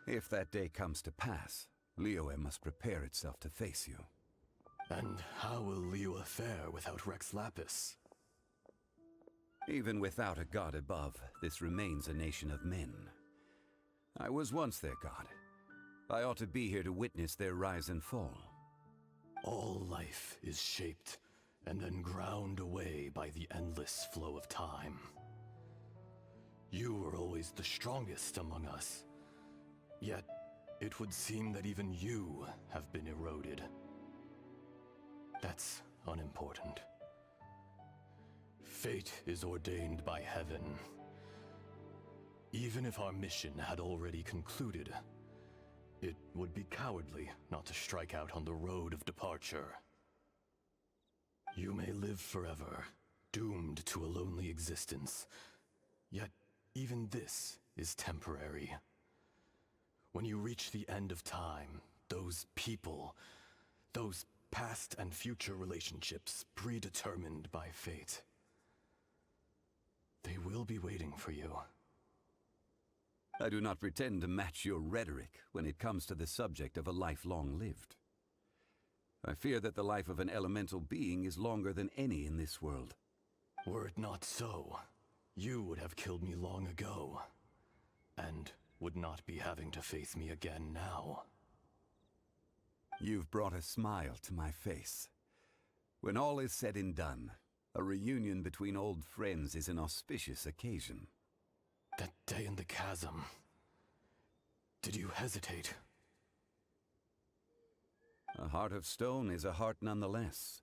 If that day comes to pass, Liyue must prepare itself to face you. And how will Liyue fare without Rex Lapis? Even without a god above, this remains a nation of men. I was once their god. I ought to be here to witness their rise and fall. All life is shaped and then ground away by the endless flow of time. You were always the strongest among us. Yet, it would seem that even you have been eroded. That's unimportant. Fate is ordained by heaven. Even if our mission had already concluded, it would be cowardly not to strike out on the road of departure. You may live forever, doomed to a lonely existence. Yet, even this is temporary. When you reach the end of time, those people, those past and future relationships predetermined by fate, they will be waiting for you. I do not pretend to match your rhetoric when it comes to the subject of a life long lived. I fear that the life of an elemental being is longer than any in this world. Were it not so, you would have killed me long ago, and would not be having to face me again now. You've brought a smile to my face. When all is said and done, a reunion between old friends is an auspicious occasion. That day in the chasm, did you hesitate? A heart of stone is a heart nonetheless.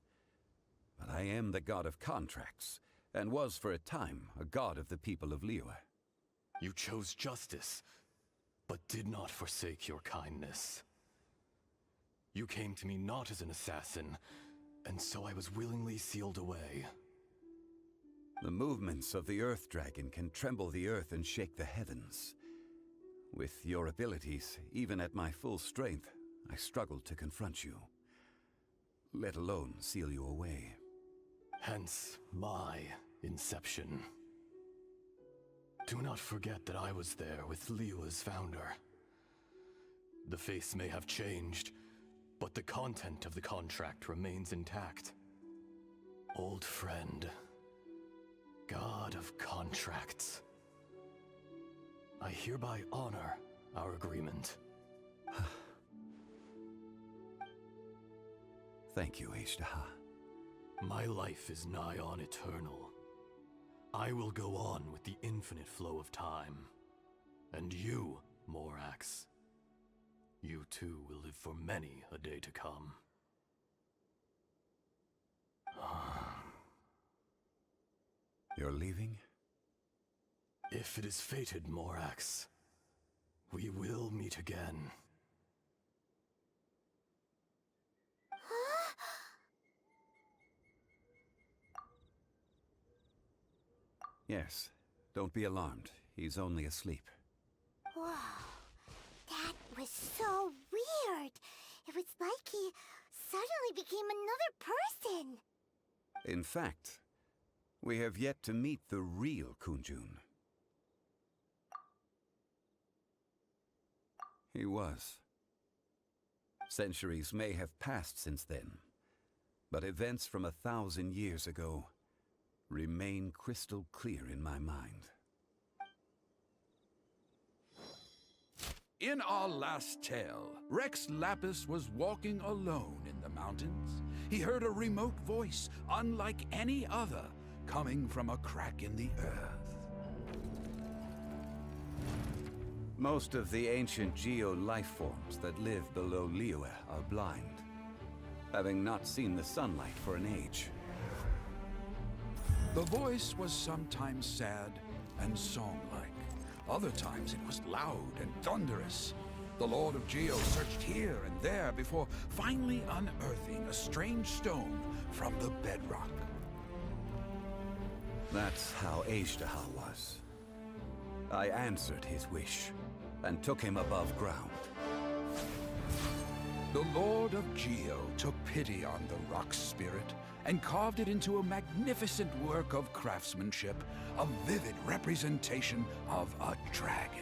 But I am the god of contracts, and was for a time a god of the people of Liyue. You chose justice, but did not forsake your kindness. You came to me not as an assassin, and so I was willingly sealed away. The movements of the Earth Dragon can tremble the earth and shake the heavens. With your abilities, even at my full strength, I struggled to confront you, let alone seal you away. Hence my inception. Do not forget that I was there with Liyue's founder. The face may have changed, but the content of the contract remains intact. Old friend, god of contracts, I hereby honor our agreement. Thank you, Ashtaha. My life is nigh on eternal. I will go on with the infinite flow of time. And you, Morax, you too will live for many a day to come. You're leaving? If it is fated, Morax, we will meet again. Yes. Don't be alarmed. He's only asleep. Whoa. That was so weird. It was like he suddenly became another person. In fact, we have yet to meet the real Kunjun. He was. Centuries may have passed since then, but events from 1,000 years ago remain crystal clear in my mind. In our last tale, Rex Lapis was walking alone in the mountains. He heard a remote voice, unlike any other, coming from a crack in the earth. Most of the ancient geo-life forms that live below Liyue are blind, having not seen the sunlight for an age. The voice was sometimes sad and song-like. Other times it was loud and thunderous. The Lord of Geo searched here and there before finally unearthing a strange stone from the bedrock. That's how Ashtaha was. I answered his wish and took him above ground. The Lord of Geo took pity on the rock spirit and carved it into a magnificent work of craftsmanship, a vivid representation of a dragon.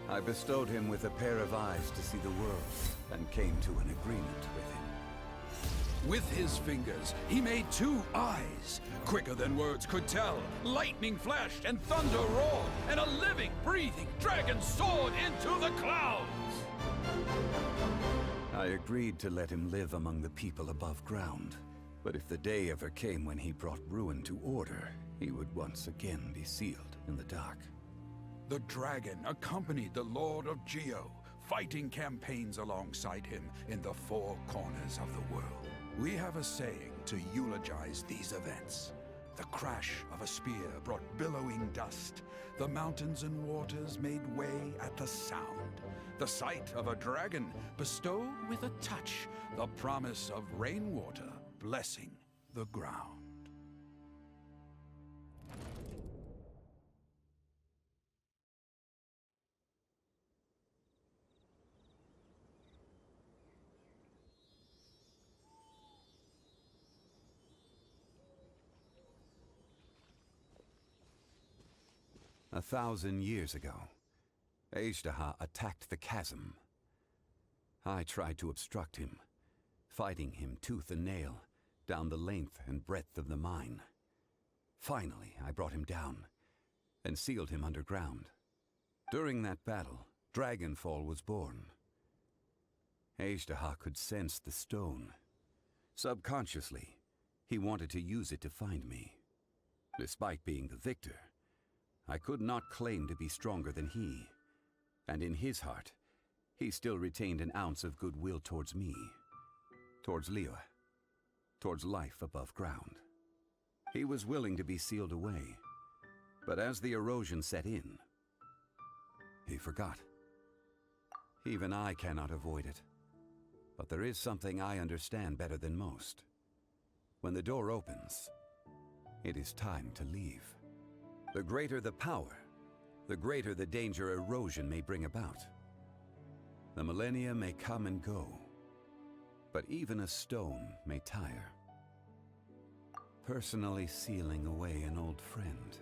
I bestowed him with a pair of eyes to see the world, and came to an agreement with him. With his fingers, he made 2 eyes, quicker than words could tell. Lightning flashed and thunder roared, and a living, breathing dragon soared into the clouds! I agreed to let him live among the people above ground. But if the day ever came when he brought ruin to order, he would once again be sealed in the dark. The dragon accompanied the Lord of Geo, fighting campaigns alongside him in the 4 corners of the world. We have a saying to eulogize these events. The crash of a spear brought billowing dust. The mountains and waters made way at the sound. The sight of a dragon bestowed with a touch the promise of rainwater blessing the ground. 1,000 years ago, Azhdaha attacked the chasm. I tried to obstruct him, fighting him tooth and nail down the length and breadth of the mine. Finally, I brought him down and sealed him underground. During that battle, Dragonfall was born. Azhdaha could sense the stone. Subconsciously, he wanted to use it to find me. Despite being the victor, I could not claim to be stronger than he, and in his heart, he still retained an ounce of goodwill towards me, towards Liyue, towards life above ground. He was willing to be sealed away, but as the erosion set in, he forgot. Even I cannot avoid it, but there is something I understand better than most. When the door opens, it is time to leave. The greater the power, the greater the danger erosion may bring about. The millennia may come and go, but even a stone may tire. Personally sealing away an old friend.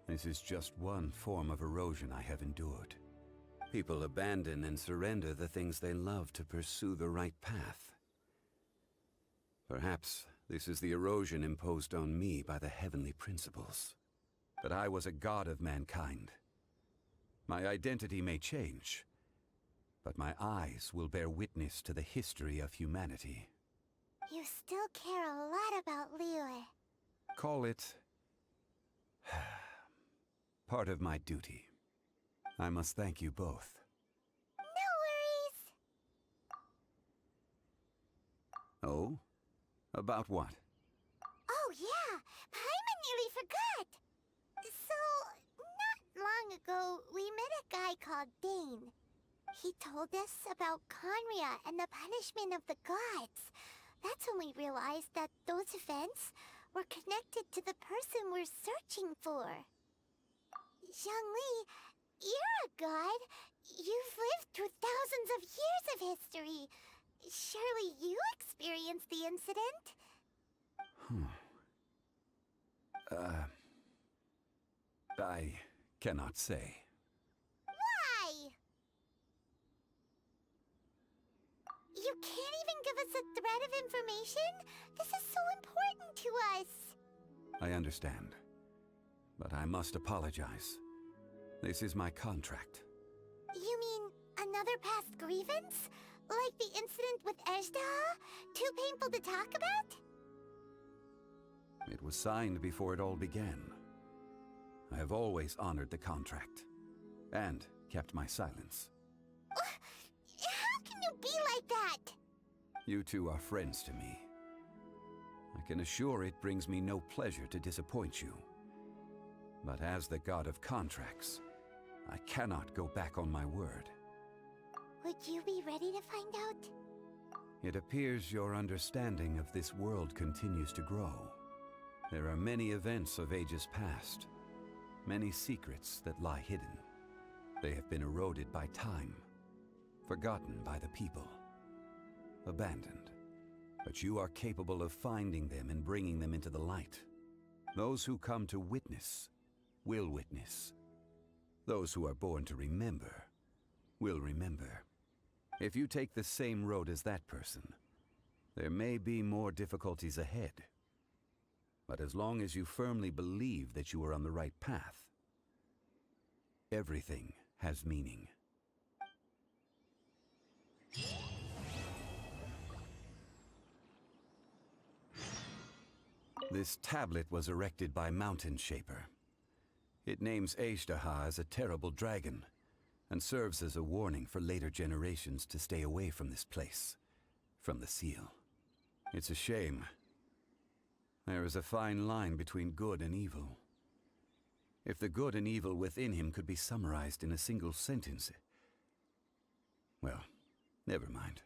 This is just one form of erosion I have endured. People abandon and surrender the things they love to pursue the right path. Perhaps this is the erosion imposed on me by the heavenly principles. That I was a god of mankind. My identity may change, but my eyes will bear witness to the history of humanity. You still care a lot about Liyue. Call it part of my duty. I must thank you both. No worries! Oh? About what? Oh yeah, Paimon nearly forgot! So, not long ago, we met a guy called Dane. He told us about Conria and the punishment of the gods. That's when we realized that those events were connected to the person we're searching for. Zhongli, you're a god. You've lived through thousands of years of history. Surely you experienced the incident? I cannot say. Why? You can't even give us a thread of information? This is so important to us. I understand, but I must apologize. This is my contract. You mean another past grievance? Like the incident with Azhdaha? Too painful to talk about? It was signed before it all began. I have always honored the contract, and kept my silence. How can you be like that? You two are friends to me. I can assure it brings me no pleasure to disappoint you. But as the god of contracts, I cannot go back on my word. Would you be ready to find out? It appears your understanding of this world continues to grow. There are many events of ages past, many secrets that lie hidden. They have been eroded by time, forgotten by the people, abandoned. But you are capable of finding them and bringing them into the light. Those who come to witness will witness. Those who are born to remember will remember. If you take the same road as that person, there may be more difficulties ahead. But as long as you firmly believe that you are on the right path, everything has meaning. This tablet was erected by Mountain Shaper. It names Azhdaha as a terrible dragon, and serves as a warning for later generations to stay away from this place, from the seal. It's a shame. There is a fine line between good and evil. If the good and evil within him could be summarized in a single sentence... Well, never mind.